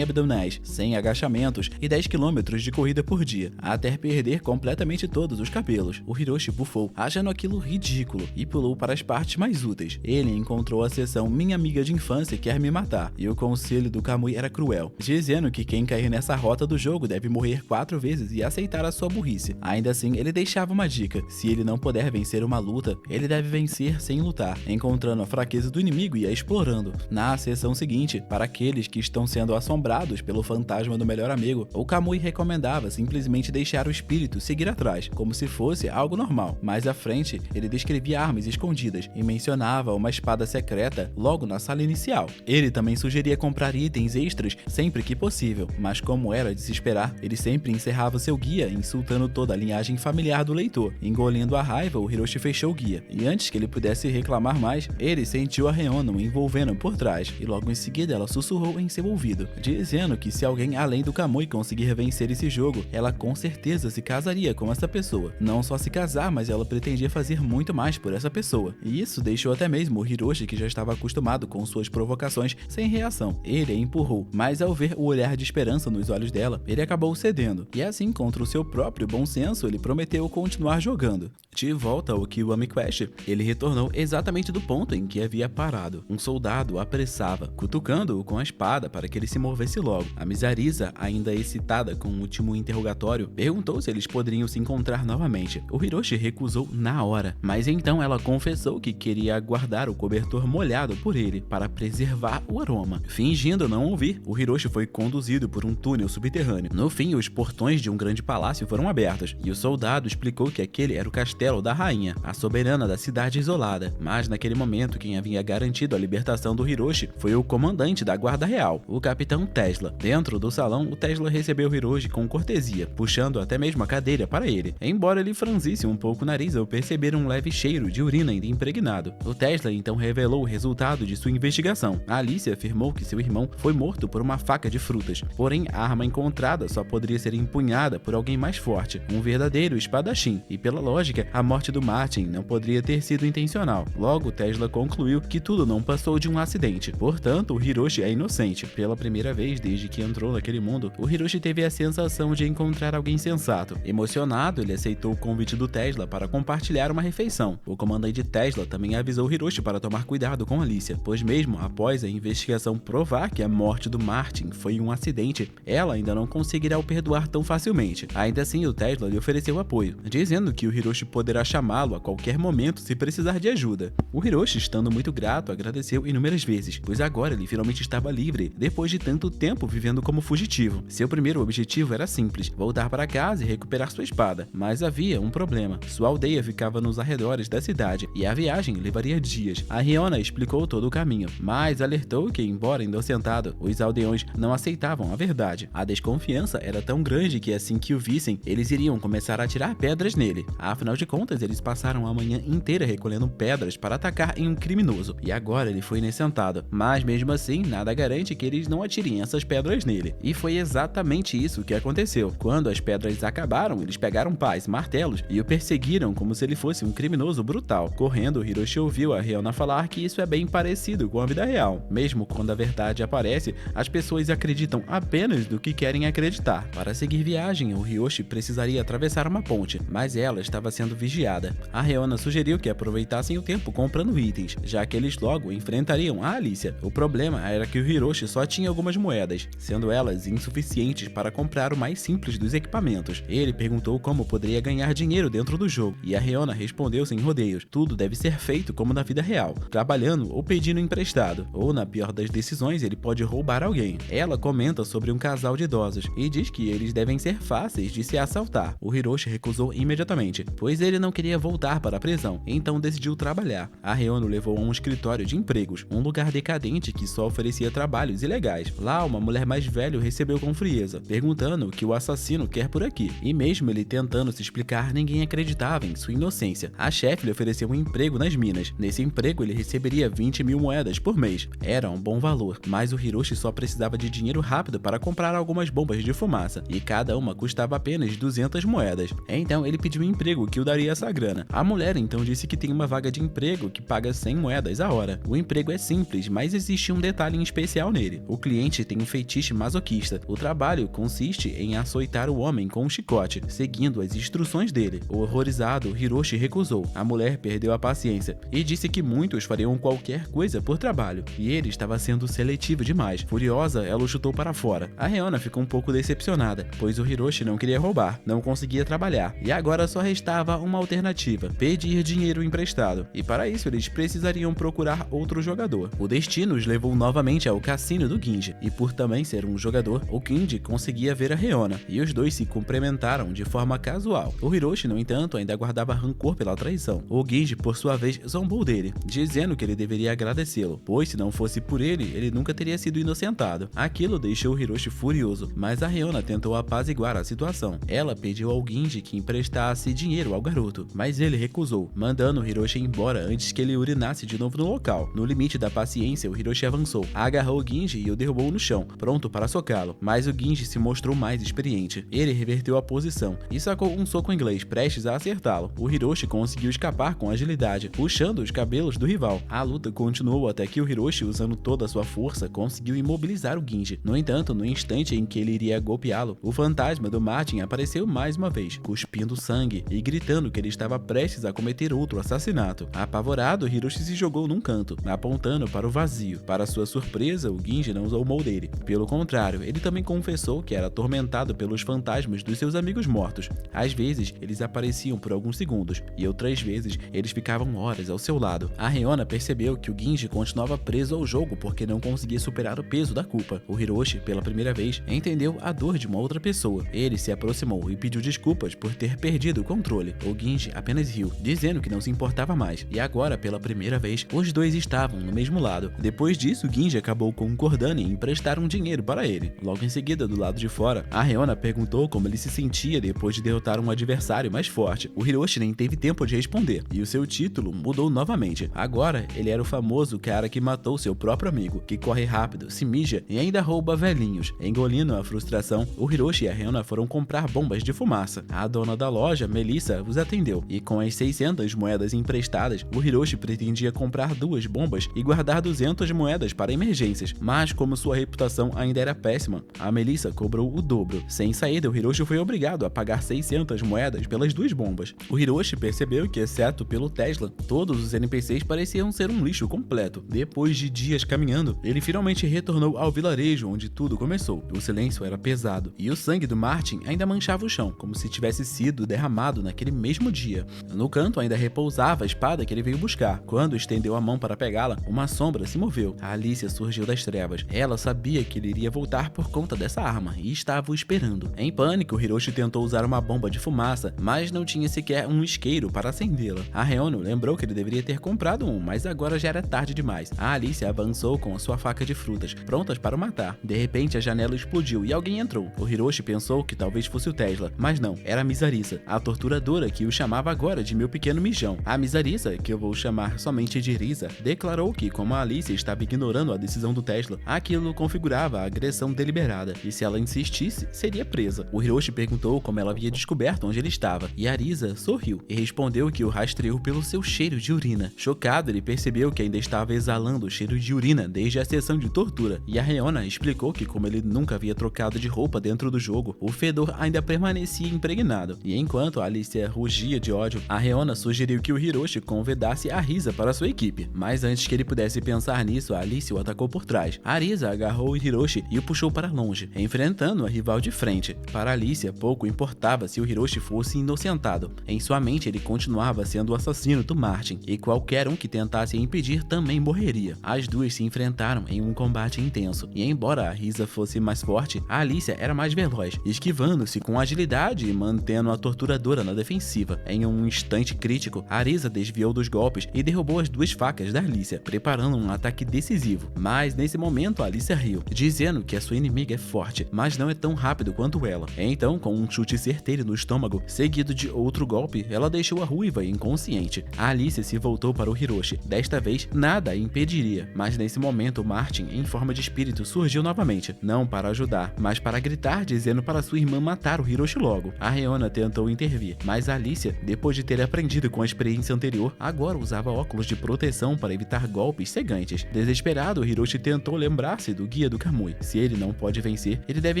abdominais, sem agachamentos e 10 km de corrida por dia, até perder completamente todos os cabelos. O Hiroshi bufou, achando aquilo ridículo, e pulou para as partes mais úteis. Ele encontrou a seção Minha Amiga de Infância Quer Me Matar, e o conselho do Kamui era cruel, dizendo que quem cair nessa rota do jogo deve morrer 4 vezes e aceitar a sua burrice. Ainda assim, ele deixava uma dica: se ele não puder vencer uma luta, ele deve vencer sem lutar, encontrando a fraqueza do inimigo e a explorando. Na sessão seguinte, para aqueles que estão sendo assombrados pelo fantasma do melhor amigo, o Kamui recomendava simplesmente deixar o espírito seguir atrás, como se fosse algo normal. Mais à frente, ele descrevia armas escondidas e mencionava uma espada secreta logo na sala inicial. Ele também sugeria comprar itens extras sempre que possível, mas como era de se esperar, ele sempre encerrava seu guia insultando toda a linhagem familiar do leitor. Engolindo a raiva, o Hiroshi fechou o guia, e antes que ele pudesse reclamar mais, ele sentiu a Riona o envolvendo por trás, e logo em seguida ela sussurrou em seu ouvido, dizendo que se alguém além do Kamui conseguir vencer esse jogo, ela com certeza se casaria com essa pessoa. Não só se casar, mas ela pretendia fazer muito mais por essa pessoa. E isso deixou até mesmo o Hiroshi, que já estava acostumado com suas provocações, sem reação. Ele a empurrou, mas ao ver o olhar de esperança nos olhos dela, ele acabou cedendo. E assim, contra o seu próprio bom senso, ele prometeu continuar jogando. De volta ao Kiwami Quest, ele retornou exatamente do ponto em que havia parado. Um soldado o apressava, cutucando-o com a espada para que ele se movesse logo. A Misarisa, ainda excitada com o último interrogatório, perguntou se eles poderiam se encontrar novamente. O Hiroshi recusou na hora, mas então ela confessou que queria aguardar o cobertor molhado por ele para preservar o aroma. Fingindo não ouvir, o Hiroshi foi conduzido por um túnel subterrâneo. No fim, os portões de um grande palácio foram abertos, e o soldado explicou que aquele era o castelo da rainha, a soberana da cidade isolada. Mas naquele momento, quem havia garantido a libertação do Hiroshi foi o comandante da guarda real, o capitão Tesla. Dentro do salão, o Tesla recebeu Hiroshi com cortesia, puxando até mesmo a cadeira para ele, embora ele franzisse um pouco o nariz ao perceber um leve cheiro de urina ainda impregnado. O Tesla então revelou o resultado de sua investigação. A Alicia afirmou que seu irmão foi morto por uma faca de frutas, porém a arma encontrada só poderia ser empunhada por alguém mais forte, um verdadeiro espadachim, e pela lógica, a morte do Martin não poderia ter sido intencional. Logo, Tesla concluiu que tudo não passou de um acidente. Portanto, o Hiroshi é inocente. Pela primeira vez desde que entrou naquele mundo, o Hiroshi teve a sensação de encontrar alguém sensato. Emocionado, ele aceitou o convite do Tesla para compartilhar uma refeição. O comandante Tesla também avisou Hiroshi para tomar cuidado com Alicia, pois mesmo após a investigação provar que a morte do Martin foi um acidente, ela ainda não conseguirá o perdoar tão facilmente. Ainda assim, o Tesla lhe ofereceu apoio, dizendo que o Hiroshi poderá chamá-lo a qualquer momento se precisar de ajuda. O Hiroshi, estando muito grato, agradeceu inúmeras vezes, pois agora ele finalmente estava livre, depois de tanto tempo vivendo como fugitivo. Seu primeiro objetivo era simples: voltar para casa e recuperar sua espada. Mas havia um problema: sua aldeia ficava nos arredores da cidade, e a viagem levaria dias. A Riona explicou todo o caminho, mas alertou que, embora inocentado, os aldeões não aceitavam a verdade. A desconfiança era tão grande que assim que o vissem, eles iriam começar a atirar pedras nele. Afinal de contas, eles passaram a manhã inteira recolhendo pedras para atacar em um criminoso, e agora ele foi inocentado. Mas mesmo assim, nada garante que eles não atirem essas pedras nele. E foi exatamente isso que aconteceu. Quando as pedras acabaram, eles pegaram pás, martelos e o perseguiram como se ele fosse um criminoso brutal. Correndo, Hiroshi ouviu a Riona falar que isso é bem parecido com a vida real. Mesmo quando a verdade aparece, as pessoas acreditam apenas no que querem acreditar. Para seguir viagem, o Hiroshi precisaria atravessar uma ponte, mas ela estava sendo vigiada. A Riona sugeriu que aproveitassem o tempo comprando itens, já que eles logo enfrentariam a Alicia. O problema era que o Hiroshi só tinha algumas moedas, sendo elas insuficientes para comprar o mais simples dos equipamentos. Ele perguntou como poderia ganhar dinheiro dentro do jogo, e a Riona respondeu sem rodeios: tudo deve ser feito como na vida real, trabalhando ou pedindo emprestado, ou na pior das decisões, ele pode roubar alguém. Ela comenta sobre um casal de idosos e diz que eles devem ser fáceis de se assaltar. O Hiroshi recusou imediatamente, pois ele não queria voltar para a prisão, então decidiu trabalhar. A Riona o levou a um escritório de empregos, um lugar decadente restaurante que só oferecia trabalhos ilegais. Lá, uma mulher mais velha o recebeu com frieza, perguntando o que o assassino quer por aqui. E mesmo ele tentando se explicar, ninguém acreditava em sua inocência. A chefe lhe ofereceu um emprego nas minas. Nesse emprego, ele receberia 20.000 moedas por mês. Era um bom valor, mas o Hiroshi só precisava de dinheiro rápido para comprar algumas bombas de fumaça, e cada uma custava apenas 200 moedas. Então, ele pediu um emprego que o daria essa grana. A mulher então disse que tem uma vaga de emprego que paga 100 moedas a hora. O emprego é simples, mas existe um detalhe em especial nele. O cliente tem um feitiço masoquista. O trabalho consiste em açoitar o homem com um chicote, seguindo as instruções dele. O horrorizado, Hiroshi recusou. A mulher perdeu a paciência e disse que muitos fariam qualquer coisa por trabalho, e ele estava sendo seletivo demais. Furiosa, ela o chutou para fora. A Reona ficou um pouco decepcionada, pois o Hiroshi não queria roubar, não conseguia trabalhar, e agora só restava uma alternativa: pedir dinheiro emprestado. E para isso eles precisariam procurar outro jogador. O destino os levou novamente ao cassino do Ginji, e por também ser um jogador, o Ginji conseguia ver a Reona, e os dois se cumprimentaram de forma casual. O Hiroshi, no entanto, ainda guardava rancor pela traição. O Ginji, por sua vez, zombou dele, dizendo que ele deveria agradecê-lo, pois se não fosse por ele, ele nunca teria sido inocentado. Aquilo deixou o Hiroshi furioso, mas a Reona tentou apaziguar a situação. Ela pediu ao Ginji que emprestasse dinheiro ao garoto, mas ele recusou, mandando o Hiroshi embora antes que ele urinasse de novo no local. No limite da paciência, o Hiroshi avançou, agarrou o Ginji e o derrubou no chão, pronto para socá-lo, mas o Ginji se mostrou mais experiente. Ele reverteu a posição e sacou um soco inglês, prestes a acertá-lo. O Hiroshi conseguiu escapar com agilidade, puxando os cabelos do rival. A luta continuou até que o Hiroshi, usando toda a sua força, conseguiu imobilizar o Ginji. No entanto, no instante em que ele iria golpeá-lo, o fantasma do Martin apareceu mais uma vez, cuspindo sangue e gritando que ele estava prestes a cometer outro assassinato. Apavorado, Hiroshi se jogou num canto, apontando para o vazio. Para sua surpresa, o Ginji não zombou dele. Pelo contrário, ele também confessou que era atormentado pelos fantasmas dos seus amigos mortos. Às vezes, eles apareciam por alguns segundos, e outras vezes, eles ficavam horas ao seu lado. A Reona percebeu que o Ginji continuava preso ao jogo porque não conseguia superar o peso da culpa. O Hiroshi, pela primeira vez, entendeu a dor de uma outra pessoa. Ele se aproximou e pediu desculpas por ter perdido o controle. O Ginji apenas riu, dizendo que não se importava mais. E agora, pela primeira vez, os dois estavam no mesmo lado. Depois disso, o Ginji acabou concordando em emprestar um dinheiro para ele. Logo em seguida, do lado de fora, a Reona perguntou como ele se sentia depois de derrotar um adversário mais forte. O Hiroshi nem teve tempo de responder, e o seu título mudou novamente. Agora, ele era o famoso cara que matou seu próprio amigo, que corre rápido, se mija e ainda rouba velhinhos. Engolindo a frustração, o Hiroshi e a Reona foram comprar bombas de fumaça. A dona da loja, Melissa, os atendeu, e com as 600 moedas emprestadas, o Hiroshi pretendia comprar 2 bombas e guardar 200 moedas para emergências. Mas como sua reputação ainda era péssima, a Melissa cobrou o dobro. Sem saída, o Hiroshi foi obrigado a pagar 600 moedas pelas 2 bombas. O Hiroshi percebeu que, exceto pelo Tesla, todos os NPCs pareciam ser um lixo completo. Depois de dias caminhando, ele finalmente retornou ao vilarejo onde tudo começou. O silêncio era pesado, e o sangue do Martin ainda manchava o chão, como se tivesse sido derramado naquele mesmo dia. No canto ainda repousava a espada que ele veio buscar. Quando estendeu a mão para pegá-la, uma sombra se moveu. A Alicia surgiu das trevas. Ela sabia que ele iria voltar por conta dessa arma, e estava o esperando. Em pânico, Hiroshi tentou usar uma bomba de fumaça, mas não tinha sequer um isqueiro para acendê-la. A Reona lembrou que ele deveria ter comprado um, mas agora já era tarde demais. A Alicia avançou com a sua faca de frutas, prontas para o matar. De repente, a janela explodiu e alguém entrou. O Hiroshi pensou que talvez fosse o Tesla, mas não, era a Misarissa, a torturadora que o chamava agora de meu pequeno mijão. A Misarissa, que eu vou chamar somente de Risa, declarou que, como a Alicia estava ignorando a decisão do Tesla, aquilo configurava a agressão deliberada, e se ela insistisse, seria presa. O Hiroshi perguntou como ela havia descoberto onde ele estava, e a Risa sorriu e respondeu que o rastreou pelo seu cheiro de urina. Chocado, ele percebeu que ainda estava exalando o cheiro de urina desde a sessão de tortura, e a Reona explicou que, como ele nunca havia trocado de roupa dentro do jogo, o fedor ainda permanecia impregnado. E enquanto a Alicia rugia de ódio, a Reona sugeriu que o Hiroshi convidasse a Risa para sua equipe. Mas antes que ele pudesse pensar nisso, a Alicia o atacou por trás. A Risa agarrou o Hiroshi e o puxou para longe, enfrentando a rival de frente. Para Alicia, pouco importava se o Hiroshi fosse inocentado. Em sua mente, ele continuava sendo o assassino do Martin, e qualquer um que tentasse impedir também morreria. As duas se enfrentaram em um combate intenso, e embora a Risa fosse mais forte, a Alicia era mais veloz, esquivando-se com agilidade e mantendo a torturadora na defensiva. Em um instante crítico, a Risa desviou dos golpes e derrubou as 2 facas da Alicia, preparando um ataque decisivo. Mas nesse momento a Alicia riu, dizendo que a sua inimiga é forte, mas não é tão rápido quanto ela. Então, com um chute certeiro no estômago, seguido de outro golpe, ela deixou a ruiva inconsciente. A Alicia se voltou para o Hiroshi. Desta vez, nada a impediria, mas nesse momento Martin, em forma de espírito, surgiu novamente, não para ajudar, mas para gritar, dizendo para sua irmã matar o Hiroshi logo. A Reona tentou intervir, mas a Alicia, depois de ter aprendido com a experiência anterior, agora usava óculos de proteção para evitar golpes cegantes. Desesperado, Hiroshi tentou lembrar-se do guia do Kamui. Se ele não pode vencer, ele deve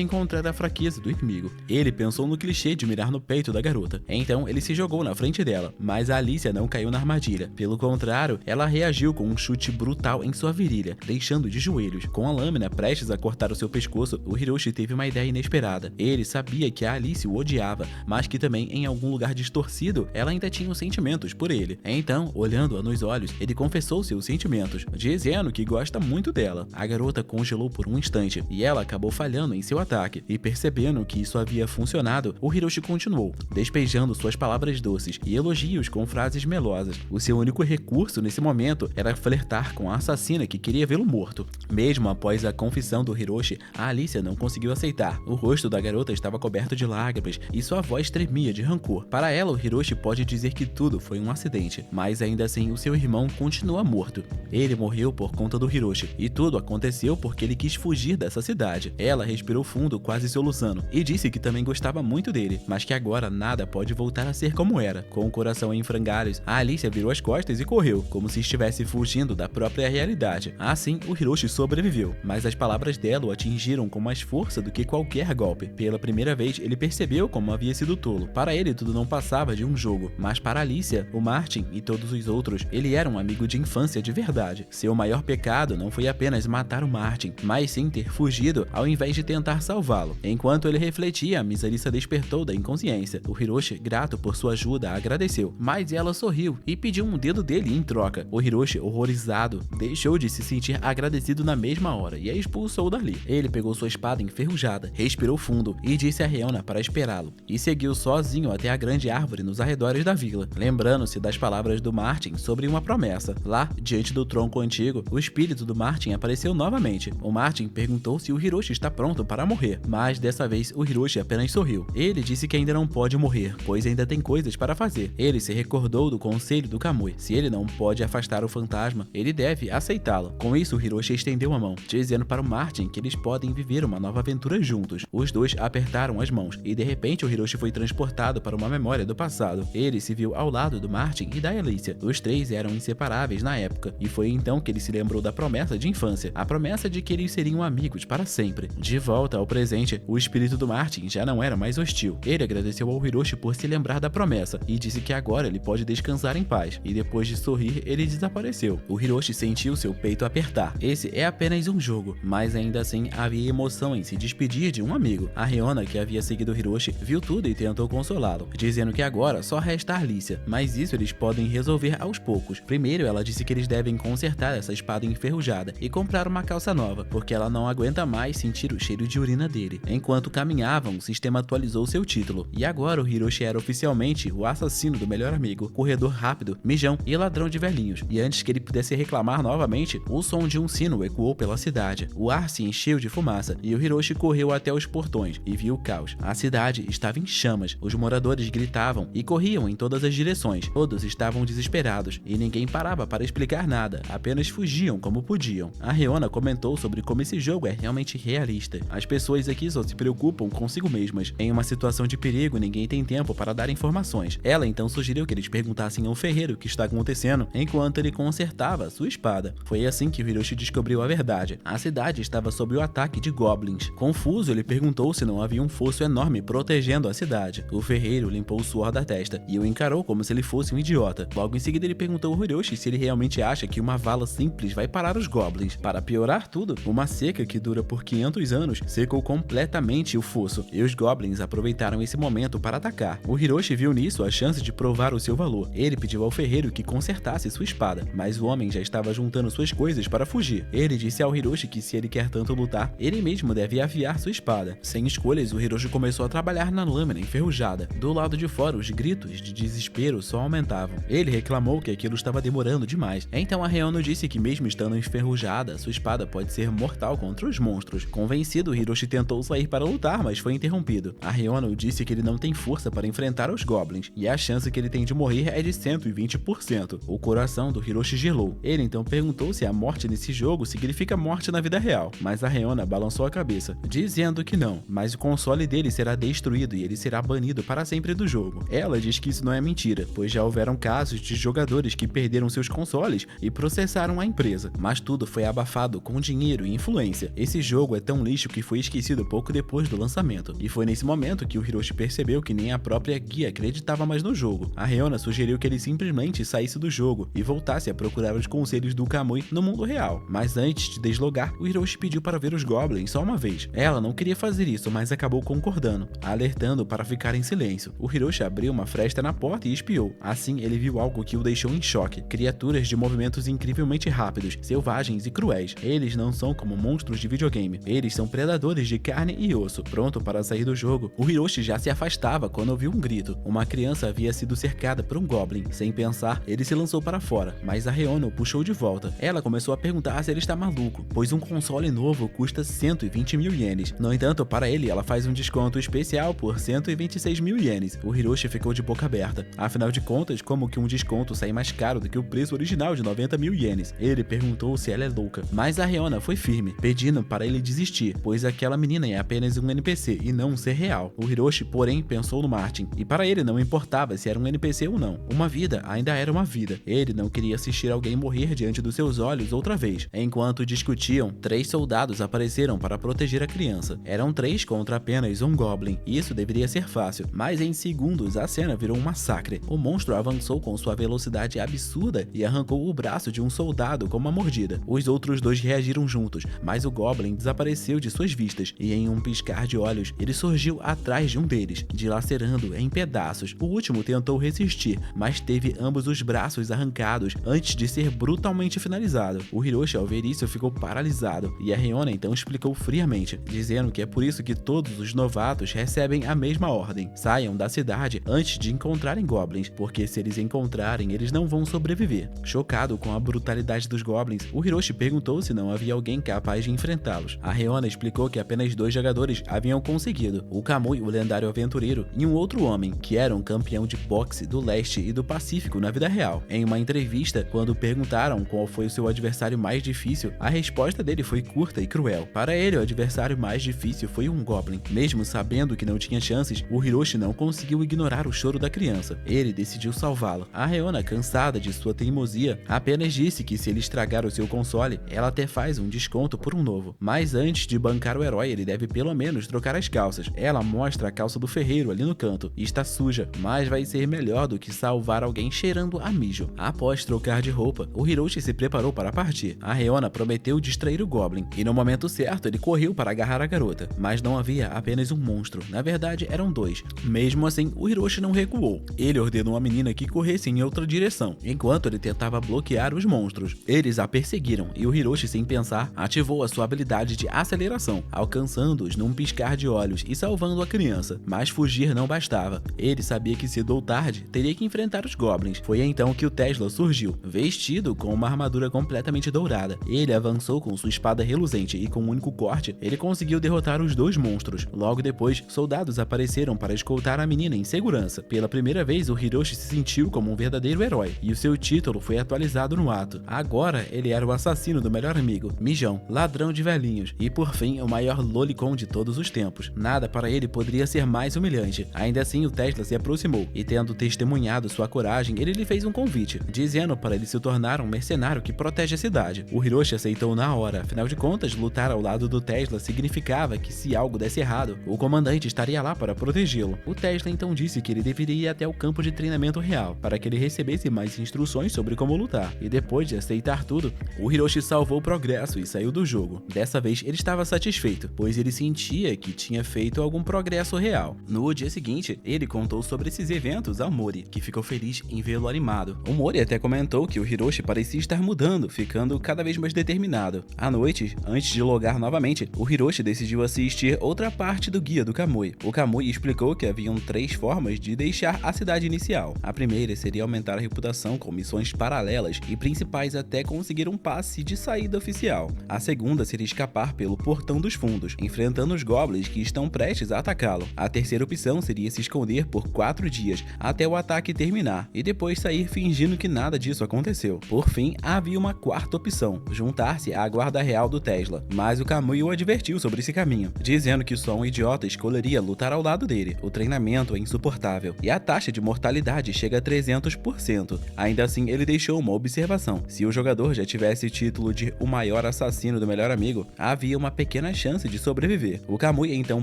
encontrar a fraqueza do inimigo. Ele pensou no clichê de mirar no peito da garota. Então ele se jogou na frente dela, mas a Alicia não caiu na armadilha. Pelo contrário, ela reagiu com um chute brutal em sua virilha, deixando de joelhos. Com a lâmina prestes a cortar o seu pescoço, o Hiroshi teve uma ideia inesperada. Ele sabia que a Alice o odiava, mas que também em algum lugar distorcido, ela ainda tinha os sentimentos por ele. Então, olhando-a nos olhos, ele confessou seus sentimentos, dizendo que gosta muito dela. A garota congelou por um instante, e ela acabou falhando em seu ataque, e percebendo que isso havia funcionado, o Hiroshi continuou, despejando suas palavras doces e elogios com frases melosas. O seu único recurso nesse momento era flertar com a assassina que queria vê-lo morto. Mesmo após a confissão do Hiroshi, a Alicia não conseguiu aceitar. O rosto da garota estava coberto de lágrimas e sua voz tremia de rancor. Para ela, o Hiroshi pode dizer que tudo foi um acidente, mas ainda assim o seu irmão continua morto. Ele morreu por conta do Hiroshi, e tudo aconteceu porque ele quis fugir dessa cidade. Ela respirou fundo, quase soluçando, e disse que também gostava muito dele, mas que agora nada pode voltar a ser como era. Com o coração em frangalhos, a Alicia virou as costas e correu, como se estivesse fugindo da própria realidade. Assim, o Hiroshi sobreviveu, mas as palavras dela o atingiram com mais força do que qualquer golpe. Pela primeira vez, ele percebeu como havia sido tolo. Para ele, tudo não passava de um jogo, mas para Alicia, o Martin e todos os outros, ele era um amigo de infância de verdade. Seu maior pecado não foi apenas matar o Martin, mas sim ter fugido ao invés de tentar salvá-lo. Enquanto ele refletia, a Miss Alicia despertou da inconsciência. O Hiroshi, grato por sua ajuda, agradeceu, mas ela sorriu e pediu um dedo dele em troca. O Hiroshi, horrorizado, deixou de se sentir agradecido na mesma hora e a expulsou dali. Ele pegou sua espada enferrujada, respirou fundo e disse a Reona para esperá-lo, e seguiu sozinho até a grande árvore nos arredores da vila, lembrando-se das palavras do Martin sobre uma promessa. Lá, diante do tronco antigo, o espírito do Martin apareceu novamente. O Martin perguntou se o Hiroshi está pronto para morrer, mas dessa vez o Hiroshi apenas sorriu. Ele disse que ainda não pode morrer, pois ainda tem coisas para fazer. Ele se recordou do conselho do Kamui. Se ele não pode afastar o fantasma, ele deve aceitá-lo. Com isso, o Hiroshi estendeu a mão, dizendo para o Martin que eles podem viver uma nova aventura juntos. Os dois apertaram as mãos, e de repente o Hiroshi foi transportado para uma memória do passado. Ele se viu ao lado do Martin e da Alicia. Os três eram inseparáveis na época, e foi então que ele se lembrou da promessa de infância, a promessa de que eles seriam amigos para sempre. De volta ao presente, o espírito do Martin já não era mais hostil. Ele agradeceu ao Hiroshi por se lembrar da promessa e disse que agora ele pode descansar em paz, e depois de sorrir, ele desapareceu. O Hiroshi sentiu seu peito apertar. Esse é apenas um jogo, mas ainda assim havia emoção em se despedir de um amigo. A Reona, que havia seguido o Hiroshi, viu tudo e tentou consolá-lo, dizendo que agora só resta a Alicia, mas isso eles podem resolver aos poucos. Primeiro, ela disse que eles devem consertar essa espada enferrujada e comprar uma calça nova, porque ela não aguenta mais sentir o cheiro de urina dele. Enquanto caminhavam, o sistema atualizou seu título, e agora o Hiroshi era oficialmente o assassino do melhor amigo, corredor rápido, mijão e ladrão de velhinhos. E antes que ele pudesse reclamar novamente, o som de um sino ecoou pela cidade. O ar se encheu de fumaça, e o Hiroshi correu até os portões e viu o caos. A cidade estava em chamas, os moradores gritavam e corriam em todas as direções. Todos estavam desesperados, e ninguém parava para explicar nada, apenas fugiam como podiam. A Reona comentou sobre como esse jogo é realmente realista. As pessoas aqui só se preocupam consigo mesmas. Em uma situação de perigo, ninguém tem tempo para dar informações. Ela então sugeriu que eles perguntassem ao ferreiro o que está acontecendo, enquanto ele consertava sua espada. Foi assim que o Hiroshi descobriu a verdade. A cidade estava sob o ataque de goblins. Confuso, ele perguntou se não havia um fosso enorme protegendo a cidade. O ferreiro limpou o suor da testa e o encarou como se ele fosse um idiota. Logo em seguida, ele perguntou ao Hiroshi se ele realmente acha que uma vala simples vai parar os goblins. Para piorar tudo, uma seca que dura por 500 anos secou completamente o fosso, e os goblins aproveitaram esse momento para atacar. O Hiroshi viu nisso a chance de provar o seu valor. Ele pediu ao ferreiro que consertasse sua espada, mas o homem já estava juntando suas coisas para fugir. Ele disse ao Hiroshi que se ele quer tanto lutar, ele mesmo deve afiar sua espada. Sem escolhas, o Hiroshi começou a trabalhar na lâmina enferrujada. Do lado de fora, os gritos de desespero só aumentavam. Ele reclamou que aquilo estava demorando demais. Então a Reona disse que mesmo estando enferrujada, sua espada pode ser mortal contra os monstros. Convencido, Hiroshi tentou sair para lutar, mas foi interrompido. A Ryono disse que ele não tem força para enfrentar os Goblins, e a chance que ele tem de morrer é de 120%. O coração do Hiroshi gelou. Ele então perguntou se a morte nesse jogo significa morte na vida real, mas a Ryono balançou a cabeça, dizendo que não, mas o console dele será destruído e ele será banido para sempre do jogo. Ela diz que isso não é mentira, pois já houveram casos de jogadores que perderam seus consoles e processaram a empresa, mas tudo foi abafado com dinheiro e influência. Esse jogo é tão lixo que foi esquecido pouco depois do lançamento, e foi nesse momento que o Hiroshi percebeu que nem a própria guia acreditava mais no jogo. A Ryono sugeriu que ele simplesmente saísse do jogo e voltasse a procurar os conselhos do Kamui no mundo real, mas antes de deslogar, o Hiroshi pediu para ver os Goblins só uma vez. Ela não queria fazer isso, mas acabou concordando, alertando para ficar em silêncio. O Hiroshi abriu uma fresta na porta e espiou. Assim, ele viu algo que o deixou em choque. Criaturas de movimentos incrivelmente rápidos, selvagens e cruéis. Eles não são como monstros de videogame. Eles são predadores de carne e osso. Pronto para sair do jogo, o Hiroshi já se afastava quando ouviu um grito. Uma criança havia sido cercada por um Goblin. Sem pensar, ele se lançou para fora, mas a Ryono o puxou de volta. Ela começou a perguntar se ele está maluco, pois um console novo custa 120 mil ienes. No entanto, para ele, ela faz um desconto especial por 126 mil ienes. O Hiroshi ficou de boca aberta. Afinal de contas, como que um desconto sai mais caro do que o preço original de 90 mil ienes? Ele perguntou se ela é louca, mas a Ryono foi firme, pedindo para ele desistir, pois aquela menina é apenas um NPC e não um ser real. O Hiroshi, porém, pensou no Martin, e para ele não importava se era um NPC ou não. Uma vida ainda era uma vida. Ele não queria assistir alguém morrer diante dos seus olhos outra vez. Enquanto discutiam, 3 soldados apareceram para proteger a criança. Eram 3 contra apenas um Goblin. Isso deveria ser fácil, mas em segundos a cena virou um massacre. O monstro avançou com sua velocidade absurda e arrancou o braço de um soldado com uma mordida. Os outros 2 reagiram juntos, mas o Goblin desapareceu de suas vistas, e em um piscar de olhos, ele surgiu atrás de um deles, dilacerando em pedaços. O último tentou resistir, mas teve ambos os braços arrancados antes de ser brutalmente finalizado. O Hiroshi, ao ver isso, ficou paralisado, e a Ryono então explicou friamente, dizendo que é por isso que todos os novatos recebem a mesma ordem: saiam da cidade antes de encontrarem Goblins, porque se eles encontrarem, eles não vão sobreviver. Chocado com a brutalidade dos Goblins, o Hiroshi perguntou se não havia alguém capaz de enfrentá-los. A Ryono explicou que apenas 2 jogadores haviam conseguido: o Kamui, o lendário aventureiro, e um outro homem, que era um campeão de boxe do leste e do Pacífico na vida real. Em uma entrevista, quando perguntaram qual foi o seu adversário mais difícil, a resposta dele foi curta e cruel. Para ele, o adversário mais difícil foi um Goblin. Mesmo sabendo que não tinha chances, o Hiroshi não conseguiu ignorar o choro da criança. Ele decidiu salvá-la. A Ryono, cansada de sua teimosia, apenas disse que se ele estragar o seu console, ela até faz um desconto por um novo. Mas antes de bancar o herói, ele deve pelo menos trocar as calças. Ela mostra a calça do ferreiro ali no canto. Está suja, mas vai ser melhor do que salvar alguém cheirando a mijo. Após trocar de roupa, o Hiroshi se preparou para partir. A Ryono prometeu distrair o Goblin, e no momento certo ele correu para agarrar a garota. Mas não havia apenas um monstro, na verdade eram 2. Mesmo assim, o Hiroshi não recuou. Ele ordenou a menina que corresse em outra direção, enquanto ele tentava bloquear os monstros. Eles a perseguiram, e o Hiroshi, sem pensar, ativou a sua habilidade de aceleração, alcançando-os num piscar de olhos e salvando a criança. Mas fugir não bastava. Ele sabia que cedo ou tarde teria que enfrentar os Goblins. Foi então que o Tesla surgiu, vestido com uma armadura completamente dourada. Ele avançou com sua espada reluzente e com um único corte, ele conseguiu derrotar os 2 monstros. Logo depois, soldados apareceram para escoltar a menina em segurança. Pela primeira vez, o Hiroshi se sentiu como um verdadeiro herói, e o seu título foi atualizado no ato. Agora, ele era o assassino do melhor amigo, Mijão, ladrão de velhinhos, e por fim, o maior lolicon de todos os tempos. Nada para ele poderia ser mais humilhante. Ainda assim, o Tesla se aproximou, e tendo testemunhado sua coragem, ele lhe fez um convite, dizendo para ele se tornar um mercenário que protege a cidade. O Hiroshi aceitou na hora, afinal de contas, lutar ao lado do Tesla significava que se algo desse errado, o comandante estaria lá para protegê-lo. O Tesla então disse que ele deveria ir até o campo de treinamento real, para que ele recebesse mais instruções sobre como lutar, e depois de aceitar tudo, o Hiroshi salvou o progresso e saiu do jogo. Dessa vez ele estava satisfeito, pois ele sentia que tinha feito algum progresso real. No dia seguinte, ele contou sobre esses eventos ao Mori, que ficou feliz em vê-lo animado. O Mori até comentou que o Hiroshi parecia estar mudando, ficando cada vez mais determinado. À noite, antes de logar novamente, o Hiroshi decidiu assistir outra parte do guia do Kamui. O Kamui explicou que haviam 3 formas de deixar a cidade inicial. A primeira seria aumentar a reputação com missões paralelas e principais até com conseguir um passe de saída oficial. A segunda seria escapar pelo Portão dos Fundos, enfrentando os goblins que estão prestes a atacá-lo. A terceira opção seria se esconder por 4 dias até o ataque terminar e depois sair fingindo que nada disso aconteceu. Por fim, havia uma quarta opção, juntar-se à guarda real do Tesla, mas o Kamui o advertiu sobre esse caminho, dizendo que só um idiota escolheria lutar ao lado dele. O treinamento é insuportável e a taxa de mortalidade chega a 300%. Ainda assim, ele deixou uma observação: se o jogador já tivesse o título de o maior assassino do melhor amigo, havia uma pequena chance de sobreviver. O Kamui então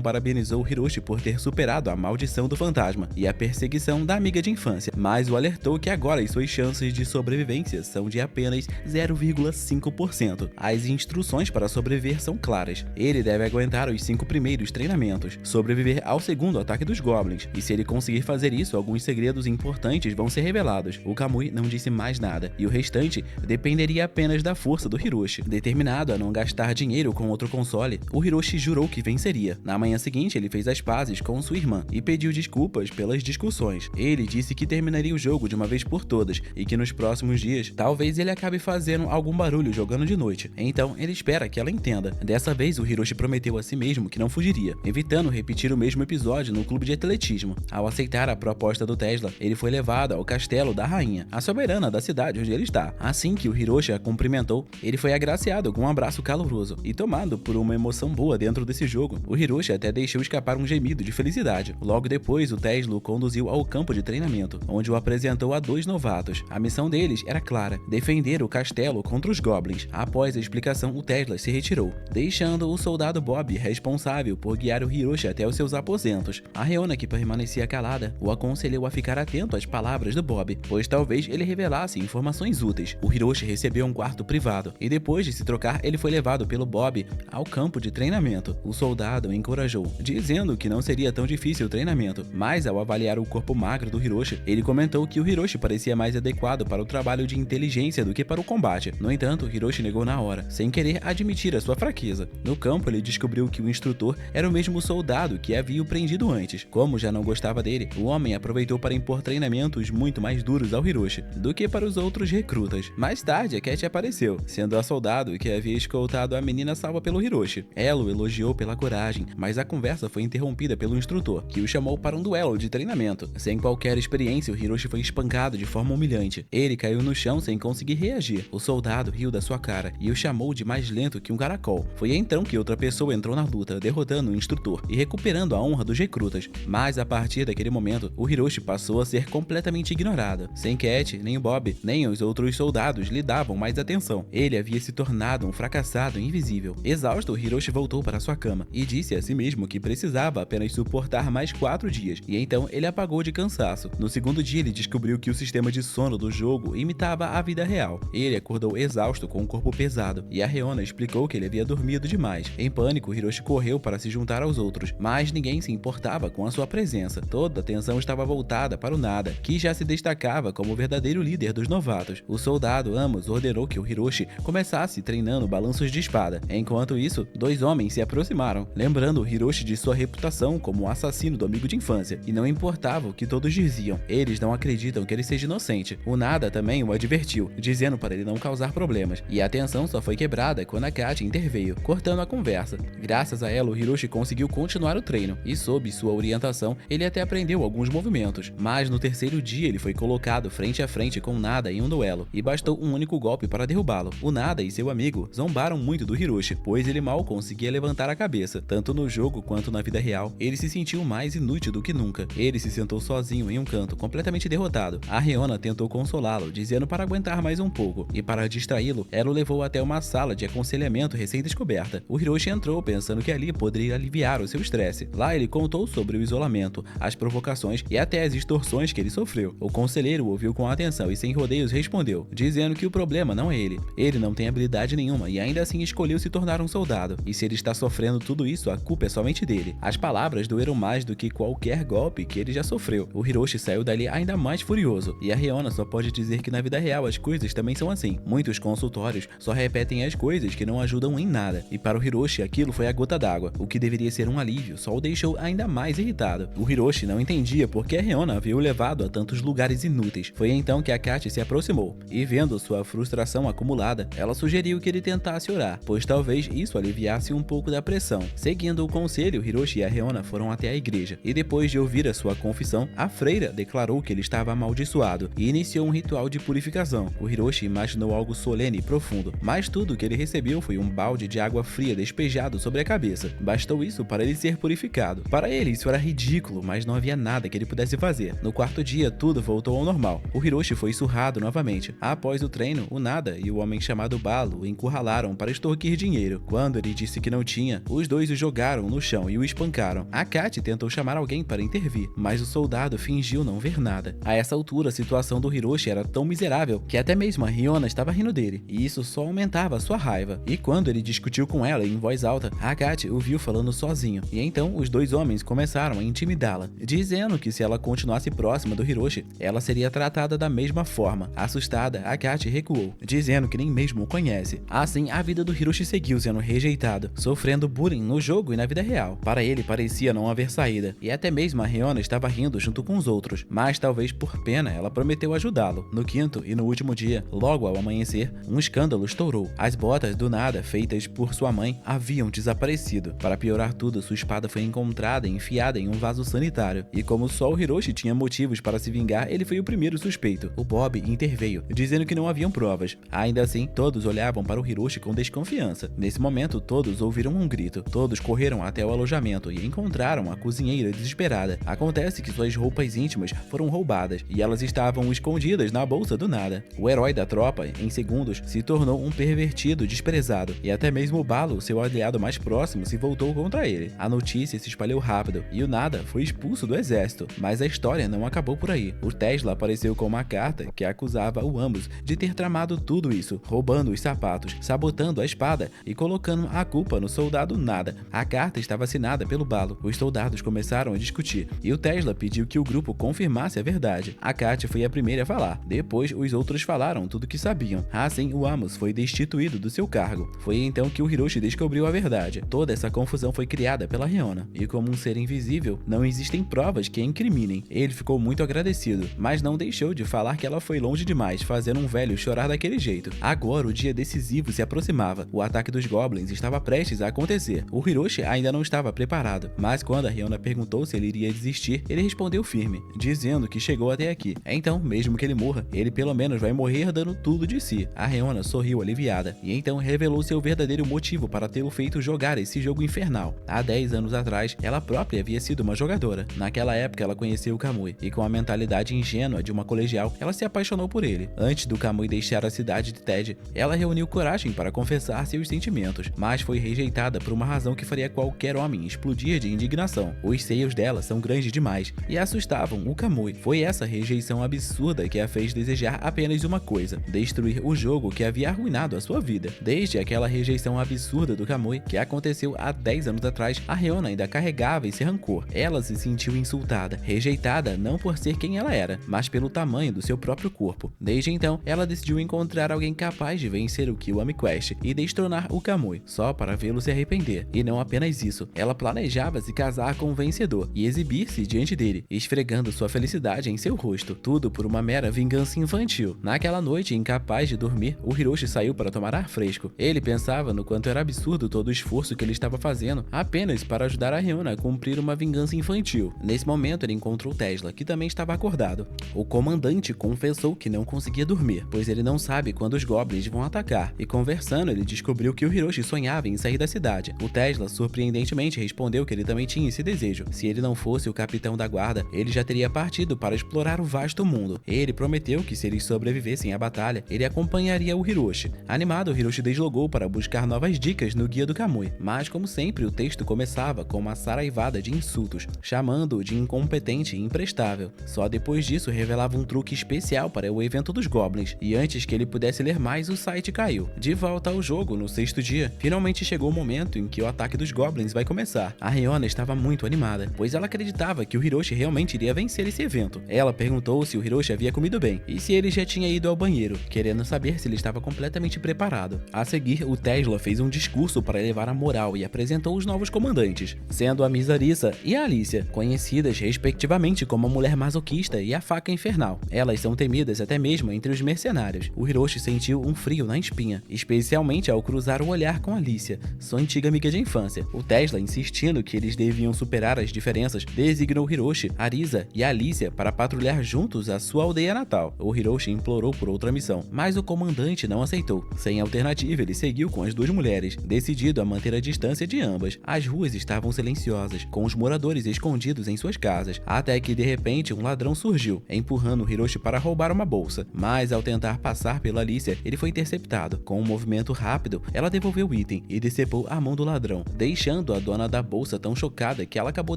parabenizou Hiroshi por ter superado a maldição do fantasma e a perseguição da amiga de infância, mas o alertou que agora as suas chances de sobrevivência são de apenas 0,5%. As instruções para sobreviver são claras. Ele deve aguentar os 5 primeiros treinamentos, sobreviver ao segundo ataque dos goblins, e se ele conseguir fazer isso, alguns segredos importantes vão ser revelados. O Kamui não disse mais nada, e o restante dependeria apenas da força do Hiroshi. Determinado a não gastar dinheiro com outro console, o Hiroshi jurou que venceria. Na manhã seguinte, ele fez as pazes com sua irmã e pediu desculpas pelas discussões. Ele disse que terminaria o jogo de uma vez por todas e que nos próximos dias, talvez ele acabe fazendo algum barulho jogando de noite. Então, ele espera que ela entenda. Dessa vez, o Hiroshi prometeu a si mesmo que não fugiria, evitando repetir o mesmo episódio no clube de atletismo. Ao aceitar a proposta do Tesla, ele foi levado ao castelo da rainha, a soberana da cidade onde ele está. Assim que o Hiroshi a cumprimentou, ele foi agraciado com um abraço caloroso e tomado por uma emoção boa dentro desse jogo, o Hiroshi até deixou escapar um gemido de felicidade. Logo depois, o Tesla o conduziu ao campo de treinamento, onde o apresentou a 2 novatos. A missão deles era clara: defender o castelo contra os goblins. Após a explicação, o Tesla se retirou, deixando o soldado Bob responsável por guiar o Hiroshi até os seus aposentos. A Reona, que permanecia calada, o aconselhou a ficar atento às palavras do Bob, pois talvez ele revelasse informações úteis. O Hiroshi recebeu um quarto privado, e depois de se trocar, ele foi levado pelo Bob ao campo de treinamento. O soldado o encorajou, dizendo que não seria tão difícil o treinamento, mas ao avaliar o corpo magro do Hiroshi, ele comentou que o Hiroshi parecia mais adequado para o trabalho de inteligência do que para o combate. No entanto, Hiroshi negou na hora, sem querer admitir a sua fraqueza. No campo, ele descobriu que o instrutor era o mesmo soldado que havia o prendido antes. Como já não gostava dele, o homem aproveitou para impor treinamentos muito mais duros ao Hiroshi do que para os outros recrutas. Mais tarde, a Cat apareceu, sendo a soldado que havia escoltado a menina salva pelo Hiroshi. Ela o elogiou pela coragem, mas a conversa foi interrompida pelo instrutor, que o chamou para um duelo de treinamento. Sem qualquer experiência, o Hiroshi foi espancado de forma humilhante. Ele caiu no chão sem conseguir reagir. O soldado riu da sua cara e o chamou de mais lento que um caracol. Foi então que outra pessoa entrou na luta, derrotando o instrutor e recuperando a honra dos recrutas. Mas a partir daquele momento, o Hiroshi passou a ser completamente ignorado. Sem Cat, nem o Bob, nem os outros soldados lhe davam mais atenção. Ele havia se tornado um fracassado invisível. Exausto, o Hiroshi voltou para sua cama e disse a si mesmo que precisava apenas suportar mais 4 dias, e então ele apagou de cansaço. No segundo dia, ele descobriu que o sistema de sono do jogo imitava a vida real. Ele acordou exausto com o corpo pesado, e a Reona explicou que ele havia dormido demais. Em pânico, Hiroshi correu para se juntar aos outros, mas ninguém se importava com a sua presença. Toda a atenção estava voltada para o Nada, que já se destacava como o verdadeiro líder dos novatos. O soldado Amos ordenou que o Hiroshi começasse treinando balanços de espada. Enquanto isso, 2 homens se aproximaram, lembrando o Hiroshi de sua reputação como o assassino do amigo de infância, e não importava o que todos diziam, eles não acreditam que ele seja inocente. O Nada também o advertiu, dizendo para ele não causar problemas, e a tensão só foi quebrada quando a Kat interveio, cortando a conversa. Graças a ela, o Hiroshi conseguiu continuar o treino, e sob sua orientação, ele até aprendeu alguns movimentos, mas no terceiro dia ele foi colocado frente a frente com Nada em um duelo, e bastou um único golpe para derrubá-lo. O Nada e seu amigo zombaram muito do Hiroshi, pois ele mal conseguia levantar a cabeça. Tanto no jogo quanto na vida real, ele se sentiu mais inútil do que nunca. Ele se sentou sozinho em um canto, completamente derrotado. A Reona tentou consolá-lo, dizendo para aguentar mais um pouco, e para distraí-lo, ela o levou até uma sala de aconselhamento recém-descoberta. O Hiroshi entrou pensando que ali poderia aliviar o seu estresse. Lá ele contou sobre o isolamento, as provocações e até as extorsões que ele sofreu. O conselheiro o ouviu com atenção e sem rodeios respondeu, dizendo que o problema não é ele. Ele não tem habilidade nenhuma e ainda assim escolheu se tornar um soldado. E se ele está sofrendo tudo isso, a culpa é somente dele. As palavras doeram mais do que qualquer golpe que ele já sofreu. O Hiroshi saiu dali ainda mais furioso, e a Reona só pode dizer que na vida real as coisas também são assim. Muitos consultórios só repetem as coisas que não ajudam em nada, e para o Hiroshi aquilo foi a gota d'água. O que deveria ser um alívio só o deixou ainda mais irritado. O Hiroshi não entendia por que a Reona havia o levado a tantos lugares inúteis. Foi então que a Kat se aproximou, e vendo sua frustração acumulada, ela sugeriu que ele tentasse orar, pois talvez isso aliviasse um pouco da pressão. Seguindo o conselho, Hiroshi e a Reona foram até a igreja, e depois de ouvir a sua confissão, a freira declarou que ele estava amaldiçoado e iniciou um ritual de purificação. O Hiroshi imaginou algo solene e profundo, mas tudo que ele recebeu foi um balde de água fria despejado sobre a cabeça. Bastou isso para ele ser purificado. Para ele, isso era ridículo, mas não havia nada que ele pudesse fazer. No quarto dia, tudo voltou ao normal. O Hiroshi foi surrado novamente. Após o treino, o Nada e o homem chamado Balo o encurralaram para extorquir dinheiro. Quando ele disse que não tinha, os dois o jogaram no chão e o espancaram. A Kat tentou chamar alguém para intervir, mas o soldado fingiu não ver nada. A essa altura, a situação do Hiroshi era tão miserável que até mesmo a Reona estava rindo dele, e isso só aumentava a sua raiva. E quando ele discutiu com ela em voz alta, a Kat o viu falando sozinho, e então os dois homens começaram a intimidá-la, dizendo que se ela continuasse próxima do Hiroshi, ela seria tratada da mesma forma. Assustada, a Kat recuou, dizendo que nem mesmo o conhece. Assim, a vida do Hiroshi seguiu sendo rejeitado, sofrendo bullying no jogo e na vida real. Para ele, parecia não haver saída, e até mesmo a Reona estava rindo junto com os outros, mas talvez por pena ela prometeu ajudá-lo. No quinto e no último dia, logo ao amanhecer, um escândalo estourou. As botas do Nada, feitas por sua mãe, haviam desaparecido. Para piorar tudo, sua espada foi encontrada enfiada em um vaso sanitário, e como só o Hiroshi tinha motivos para se vingar, ele foi o primeiro suspeito. O Bob interveio, dizendo que não haviam provas. Ainda assim, todos olhavam para o Hiroshi com desconfiança. Nesse momento, todos ouviram um grito. Todos correram até o alojamento e encontraram a cozinheira desesperada. Acontece que suas roupas íntimas foram roubadas, e elas estavam escondidas na bolsa do Nada. O herói da tropa, em segundos, se tornou um pervertido desprezado, e até mesmo o Balo, seu aliado mais próximo, se voltou contra ele. A notícia se espalhou rápido, e o Nada foi expulso do exército. Mas a história não acabou por aí. O Tesla apareceu com uma carta que acusava o ambos de ter tramado tudo isso, roubando os sapatos, sabotando a espada e colocando a culpa no soldado Nada. A carta estava assinada pelo Balo. Os soldados começaram a discutir, e o Tesla pediu que o grupo confirmasse a verdade. A Kat foi a primeira a falar. Depois, os outros falaram tudo o que sabiam. Assim, o Amos foi destituído do seu cargo. Foi então que o Hiroshi descobriu a verdade. Toda essa confusão foi criada pela Reona, e como um ser invisível, não existem provas que a incriminem. Ele ficou muito agradecido, mas não deixou de falar que ela foi longe demais, fazendo um velho chorar daquele jeito. Agora o dia decisivo se aproximava. O ataque dos Goblins estava prestes a acontecer. O Hiroshi ainda não estava preparado, mas quando a Reona perguntou se ele iria desistir, ele respondeu firme, dizendo que chegou até aqui. Então, mesmo que ele morra, ele pelo menos vai morrer dando tudo de si. A Reona sorriu aliviada, e então revelou seu verdadeiro motivo para tê-lo feito jogar esse jogo infernal. Há 10 anos atrás, ela própria havia sido uma jogadora. Naquela época, ela conheceu o Kamui, e com a mentalidade ingênua de uma colegial, ela se apaixonou por ele. Antes do Kamui deixar a cidade de Ted, ela reuniu coragem para confessar seus sentimentos, mas foi rejeitada por uma razão que faria qualquer homem explodir de indignação. Os seios dela são grandes demais e assustavam o Kamui. Foi essa rejeição absurda que a fez desejar apenas uma coisa: destruir o jogo que havia arruinado a sua vida. Desde aquela rejeição absurda do Kamui, que aconteceu há 10 anos atrás, a Reona ainda carregava esse rancor. Ela se sentiu insultada, rejeitada não por ser quem ela era, mas pelo tamanho do seu próprio corpo. Desde então, ela decidiu encontrar alguém capaz de vencer o Kiwami Quest e destronar o Kamui, só para vê-lo se arrepender. E não apenas isso, ela planejava se casar com o vencedor e exibir-se diante dele, esfregando sua felicidade em seu rosto, tudo por uma mera vingança infantil. Naquela noite, incapaz de dormir, o Hiroshi saiu para tomar ar fresco. Ele pensava no quanto era absurdo todo o esforço que ele estava fazendo apenas para ajudar a Reona a cumprir uma vingança infantil. Nesse momento, ele encontrou Tesla, que também estava acordado. O comandante confessou que não conseguia dormir, pois ele não sabe quando os Goblins vão atacar, e conversando, ele descobriu que o Hiroshi sonhava em sair da cidade. O Tesla, surpreendentemente, respondeu que ele também tinha esse desejo. Se ele não fosse o capitão da guarda, ele já teria partido para explorar o vasto mundo. Ele prometeu que se eles sobrevivessem à batalha, ele acompanharia o Hiroshi. Animado, o Hiroshi deslogou para buscar novas dicas no guia do Kamui, mas como sempre, o texto começava com uma saraivada de insultos, chamando-o de incompetente e imprestável. Só depois disso revelava um truque especial para o evento dos Goblins, e antes que ele pudesse ler mais, o site caiu. De volta ao jogo, no sexto dia, finalmente chegou o momento em que o ataque dos Goblins vai começar. A Reona estava muito animada, pois ela acreditava que o Hiroshi realmente iria vencer esse evento. Ela perguntou se o Hiroshi havia comido bem, e se ele já tinha ido ao banheiro, querendo saber se ele estava completamente preparado. A seguir, o Tesla fez um discurso para elevar a moral e apresentou os novos comandantes, sendo a Miss Arisa e a Alicia, conhecidas respectivamente como a Mulher Masoquista e a Faca Infernal. Elas são temidas até mesmo entre os mercenários. goblins. O Hiroshi sentiu um frio na espinha, especialmente ao cruzar o olhar com Alicia, sua antiga amiga de infância. O Tesla, insistindo que eles deviam superar as diferenças, designou Hiroshi, Arisa e Alicia para patrulhar juntos a sua aldeia natal. O Hiroshi implorou por outra missão, mas o comandante não aceitou. Sem alternativa, ele seguiu com as duas mulheres, decidido a manter a distância de ambas. As ruas estavam silenciosas, com os moradores escondidos em suas casas, até que de repente um ladrão surgiu, empurrando Hiroshi para roubar uma bolsa. Mas ao tentar passar pela Alicia, ele foi interceptado. Com um movimento rápido, ela devolveu o item e decepou a mão do ladrão, deixando a dona da bolsa tão chocada que ela acabou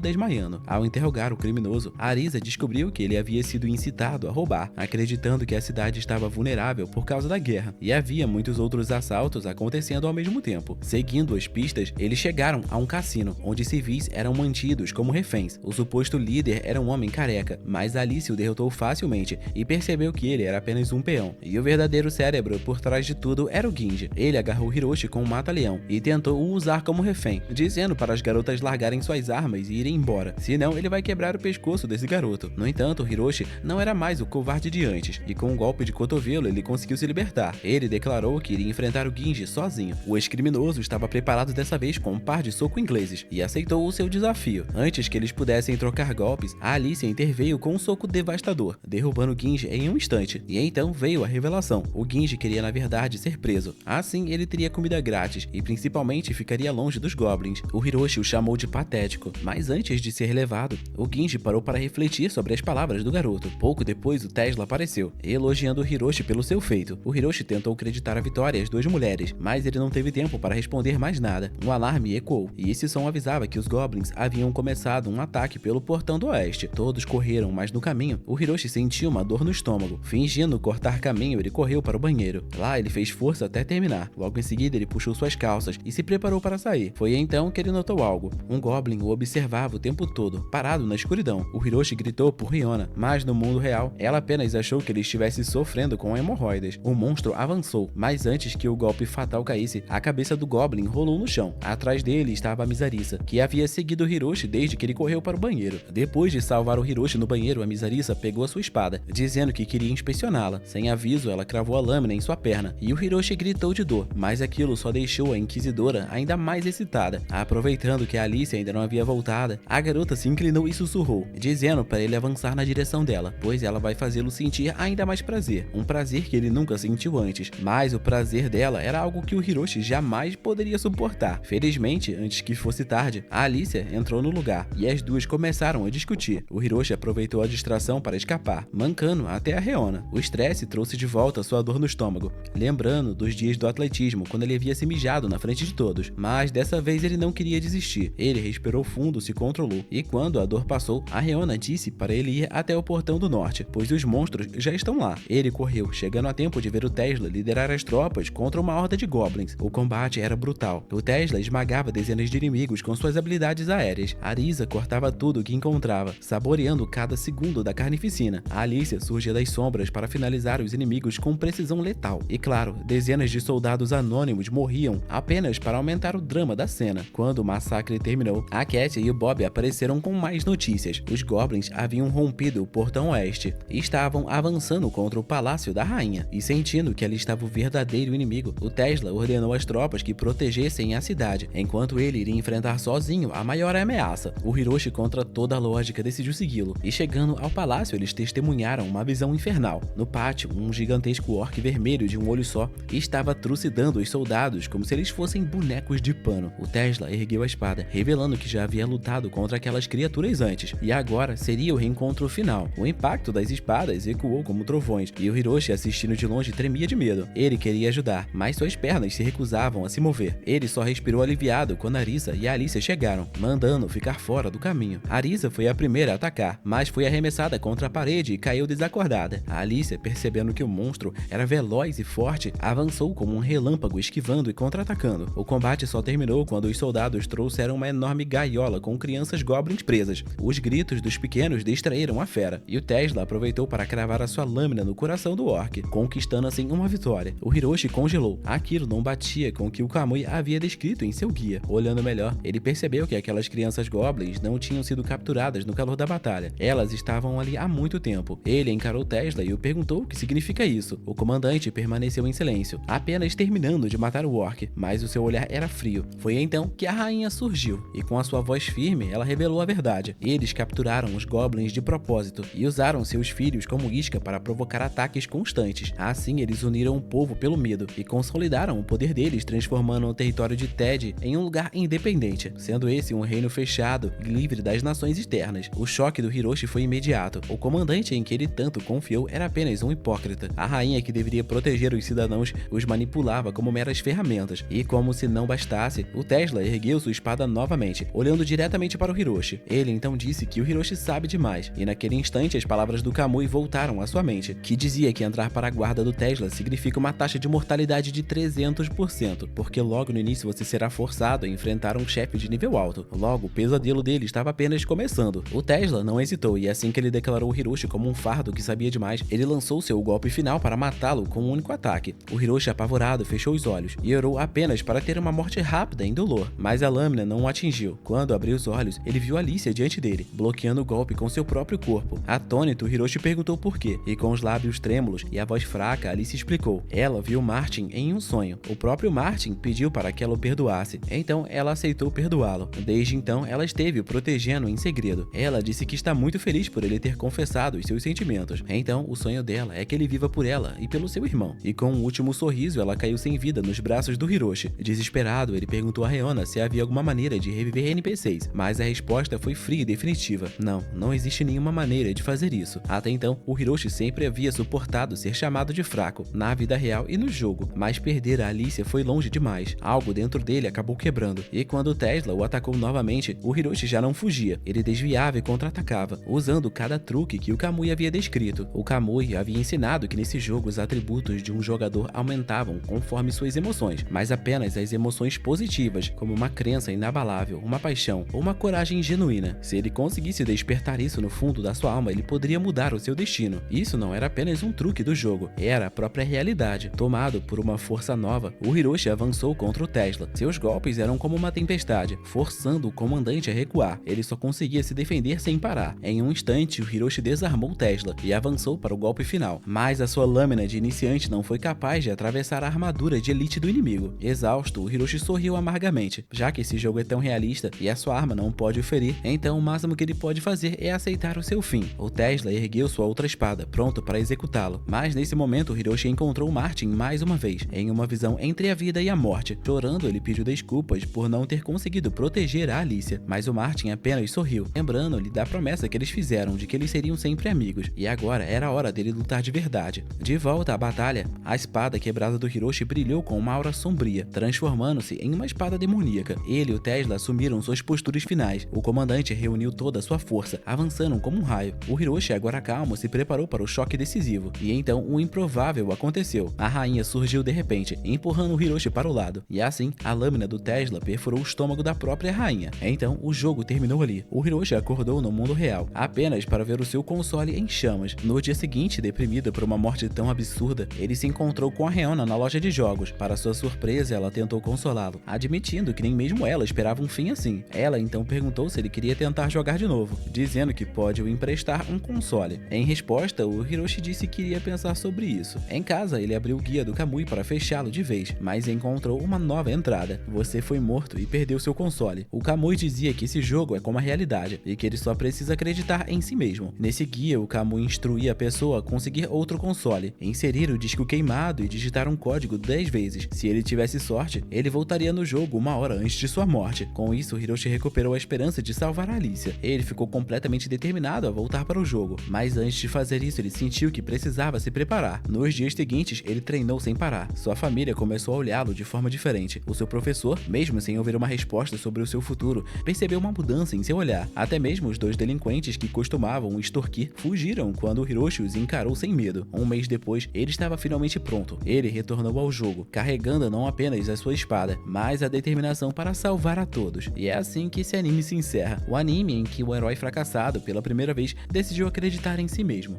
desmaiando. Ao interrogar o criminoso, Arisa descobriu que ele havia sido incitado a roubar, acreditando que a cidade estava vulnerável por causa da guerra, e havia muitos outros assaltos acontecendo ao mesmo tempo. Seguindo as pistas, eles chegaram a um cassino, onde civis eram mantidos como reféns. O suposto líder era um homem careca, mas Alice o derrotou facilmente e percebeu que ele era apenas um peão, e o verdadeiro cérebro por trás de tudo era o Ginji. Ele agarrou Hiroshi com um mata-leão e tentou o usar como refém, dizendo para as garotas largarem suas armas e irem embora, senão ele vai quebrar o pescoço desse garoto. No entanto, Hiroshi não era mais o covarde de antes, e com um golpe de cotovelo ele conseguiu se libertar. Ele declarou que iria enfrentar o Ginji sozinho. O ex-criminoso estava preparado dessa vez com um par de soco ingleses e aceitou o seu desafio. Antes que eles pudessem trocar golpes, a Alicia interveio com um soco devastador, derrubando o Ginji em um instante. E então veio a revelação. O Ginji queria na verdade ser preso. Assim ele teria comida grátis e principalmente ficaria longe dos goblins. O Hiroshi o chamou de patético, mas antes de ser levado, o Ginji parou para refletir sobre as palavras do garoto. Pouco depois o Tesla apareceu, elogiando o Hiroshi pelo seu feito. O Hiroshi tentou acreditar a vitória às duas mulheres, mas ele não teve tempo para responder mais nada. Um alarme ecoou, e esse som avisava que os goblins haviam começado um ataque pelo portão do oeste. Todos correram, mas no caminho, o Hiroshi sentiu uma dor no estômago. Fingindo cortar caminho, ele correu para o banheiro. Lá ele fez força até terminar. Logo em seguida ele puxou suas calças e se preparou para sair. Foi então que ele notou algo. Um goblin o observava o tempo todo, parado na escuridão. O Hiroshi gritou por Riona, mas no mundo real, ela apenas achou que ele estivesse sofrendo com hemorroidas. O monstro avançou, mas antes que o golpe fatal caísse, a cabeça do goblin rolou no chão. Atrás dele estava a Mizarissa, que havia seguido o Hiroshi desde que ele correu para o banheiro. Depois de salvar o Hiroshi no banheiro, a Mizarissa pegou a sua espada, dizendo que queria inspecioná-la. Sem aviso, ela cravou a lâmina em sua perna, e o Hiroshi gritou de dor, mas aquilo só deixou a inquisidora ainda mais excitada. Aproveitando que a Alice ainda não havia voltado, a garota se inclinou e sussurrou, dizendo para ele avançar na direção dela, pois ela vai fazê-lo sentir ainda mais prazer, um prazer que ele nunca sentiu antes. Mas o prazer dela era algo que o Hiroshi jamais poderia suportar. Felizmente, antes que fosse tarde, a Alicia entrou no lugar, e as duas começaram a discutir. O Hiroshi aproveitou a distração para escapar, mancando até a Riona. O estresse trouxe de volta sua dor no estômago, lembrando dos dias do atletismo, quando ele havia se mijado na frente de todos. Mas dessa vez ele não queria desistir. Ele respirou fundo, se controlou, e quando a dor passou, a Riona disse para ele ir até o portão do norte, pois os monstros já estão lá. Ele correu, chegando a tempo de ver o Tesla liderar as tropas contra uma horda de goblins. O combate era brutal. O Tesla esmagava dezenas de inimigos com suas habilidades aéreas. Arisa cortava tudo o que encontrava, saboreando cada segundo da carnificina. A Alicia surgia das sombras para finalizar os inimigos com precisão letal. E claro, dezenas de soldados anônimos morriam apenas para aumentar o drama da cena. Quando o massacre terminou, a Cat e o Bob apareceram com mais notícias. Os goblins haviam rompido o portão oeste e estavam avançando contra o palácio da rainha. E sentindo que ali estava o verdadeiro inimigo, o Tesla ordenou às tropas que protegessem a cidade, enquanto ele iria enfrentar sozinho a maior ameaça. O Hiroshi, contra toda a lógica, decidiu segui-lo, e chegando ao palácio eles testemunharam uma visão infernal. No pátio, um gigantesco orc vermelho de um olho só estava trucidando os soldados como se eles fossem bonecos de pano. O Tesla ergueu a espada, revelando que já havia lutado contra aquelas criaturas antes, e agora seria o reencontro final. O impacto das espadas ecoou como trovões, e o Hiroshi, assistindo de longe, tremia de medo. Ele queria ajudar, mas suas pernas se recusavam a se mover. Ele só respirou aliviado quando Arisa e a Alicia chegaram, mandando ficar fora do caminho. Arisa foi a primeira a atacar, mas foi arremessada contra a parede e caiu desacordada. A Alicia, percebendo que o monstro era veloz e forte, avançou como um relâmpago, esquivando e contra-atacando. O combate só terminou quando os soldados trouxeram uma enorme gaiola com crianças goblins presas. Os gritos dos pequenos distraíram a fera, e o Tesla aproveitou para cravar a sua lâmina no coração do orc, conquistando assim uma vitória. O Hiroshi congelou. Aquilo não batia com o que o Kamui havia descrito em seu guia. Olhando melhor, ele percebeu que aquelas crianças goblins não tinham sido capturadas no calor da batalha. Elas estavam ali há muito tempo. Ele encarou Tesla e o perguntou o que significa isso. isso. O comandante permaneceu em silêncio, apenas terminando de matar o orc, mas o seu olhar era frio. Foi então que a rainha surgiu, e com a sua voz firme, ela revelou a verdade. Eles capturaram os goblins de propósito e usaram seus filhos como isca para provocar ataques constantes. Assim, eles uniram o povo pelo medo e consolidaram o poder deles, transformando o território de Ted em um lugar independente, sendo esse um reino fechado e livre das nações externas. O choque do Hiroshi foi imediato. O comandante em que ele tanto confiou era apenas um hipócrita. A rainha, que deveria proteger os cidadãos, os manipulava como meras ferramentas. E como se não bastasse, o Tesla ergueu sua espada novamente, olhando diretamente para o Hiroshi. Ele então disse que o Hiroshi sabe demais, e naquele instante as palavras do Kamui voltaram à sua mente, que dizia que entrar para a guarda do Tesla significa uma taxa de mortalidade de 300%, porque logo no início você será forçado a enfrentar um chefe de nível alto. Logo, o pesadelo dele estava apenas começando. O Tesla não hesitou, e assim que ele declarou o Hiroshi como um fardo que sabia demais, ele lançou seu golpe final para matá-lo com um único ataque. O Hiroshi, apavorado, fechou os olhos e orou apenas para ter uma morte rápida e indolor, mas a lâmina não o atingiu. Quando abriu os olhos, ele viu Alicia diante dele, bloqueando o golpe com seu próprio corpo. Atônito, Hiroshi perguntou por quê, e com os lábios trêmulos e a voz fraca, Alice explicou. Ela viu Martin em um sonho. O próprio Martin pediu para que ela o perdoasse, então ela aceitou perdoá-lo. Desde então, ela esteve o protegendo em segredo. Ela disse que está muito feliz por ele ter confessado os seus sentimentos. Então, o sonho dela é que ele viva por ela e pelo seu irmão. E com um último sorriso, ela caiu sem vida nos braços do Hiroshi. Desesperado, ele perguntou a Reona se havia alguma maneira de reviver NPCs, mas a resposta foi fria e definitiva. Não existe nenhuma maneira de fazer isso. Até então, o Hiroshi sempre havia suportado ser chamado de fraco, na vida real e no jogo, mas perder a Alicia foi longe demais. Algo dentro dele acabou quebrando, e quando o Tesla o atacou novamente, o Hiroshi já não fugia. Ele desviava e contra-atacava, usando cada truque que o Kamui havia descrito. O Kamui havia ensinado que nesse jogo os atributos de um jogador aumentavam conforme suas emoções, mas apenas as emoções positivas, como uma crença inabalável, uma paixão ou uma coragem genuína. Se ele conseguisse despertar isso no fundo da sua alma, ele poderia mudar o seu destino. Isso não era apenas um truque do jogo, era a própria realidade. Tomado por uma força nova, o Hiroshi avançou contra o Tesla. Seus golpes eram como uma tempestade, forçando o comandante a recuar. Ele só conseguia se defender sem parar. Em um instante, o Hiroshi desarmou o Tesla e avançou para o golpe final, mas a sua lâmina de iniciante não foi capaz de atravessar a armadura de elite do inimigo. Exausto, o Hiroshi sorriu amargamente. Já que esse jogo é tão realista e a sua arma não pode o ferir, então o máximo que ele pode fazer é aceitar o seu fim. O Tesla ergueu sua outra espada, pronto para executá-lo. Mas nesse momento, o Hiroshi encontrou Martin mais uma vez, em uma visão entre a vida e a morte. Chorando, ele pediu desculpas por não ter conseguido proteger a Alicia, mas o Martin apenas sorriu, lembrando-lhe da promessa que eles fizeram de que eles seriam sempre amigos, e agora era a hora dele lutar de verdade. De volta à batalha, a espada quebrada do Hiroshi brilhou com uma aura sombria, transformando-se em uma espada demoníaca. Ele e o Tesla assumiram suas posturas finais. O comandante reuniu toda a sua força, avançando como um raio. O Hiroshi, agora calmo, se preparou para o choque decisivo, e então o improvável aconteceu. A rainha surgiu de repente, empurrando o Hiroshi para o lado, e assim, a lâmina do Tesla perfurou o estômago da própria rainha. Então, o jogo terminou ali. O Hiroshi acordou no mundo real, apenas para ver o seu console em chamas. No dia seguinte, deprimido por uma morte tão absurda, ele se encontrou com a Reona na loja de jogos. Para sua surpresa, ela tentou consolá-lo, admitindo que nem mesmo ela esperava um fim assim. Ela então perguntou se ele queria tentar jogar de novo, dizendo que pode o emprestar um console. Em resposta, o Hiroshi disse que iria pensar sobre isso. Em casa, ele abriu o guia do Kamui para fechá-lo de vez, mas encontrou uma nova entrada. Você foi morto e perdeu seu console. O Kamui dizia que esse jogo é como a realidade e que ele só precisa acreditar em si mesmo. Nesse guia, o Kamui instruía a pessoa a conseguir outro console, inserir o disco queimado e digitar um código 10 vezes. Se ele tivesse sorte, ele voltaria no jogo uma hora antes de sua morte. Com isso, Hiroshi recuperou a esperança de salvar a Alicia. Ele ficou completamente determinado a voltar para o jogo, mas antes de fazer isso, ele sentiu que precisava se preparar. Nos dias seguintes, ele treinou sem parar. Sua família começou a olhá-lo de forma diferente. O seu professor, mesmo sem ouvir uma resposta sobre o seu futuro, percebeu uma mudança em seu olhar. Até mesmo os dois delinquentes que costumavam o extorquir fugiram quando Hiroshi os encarou sem medo. Um mês depois, ele estava finalmente pronto. Ele retornou ao jogo, carregando não apenas a sua espada, mas a determinação para salvar a todos. E é assim que esse anime se encerra. O anime em que o herói fracassado pela primeira vez decidiu acreditar em si mesmo.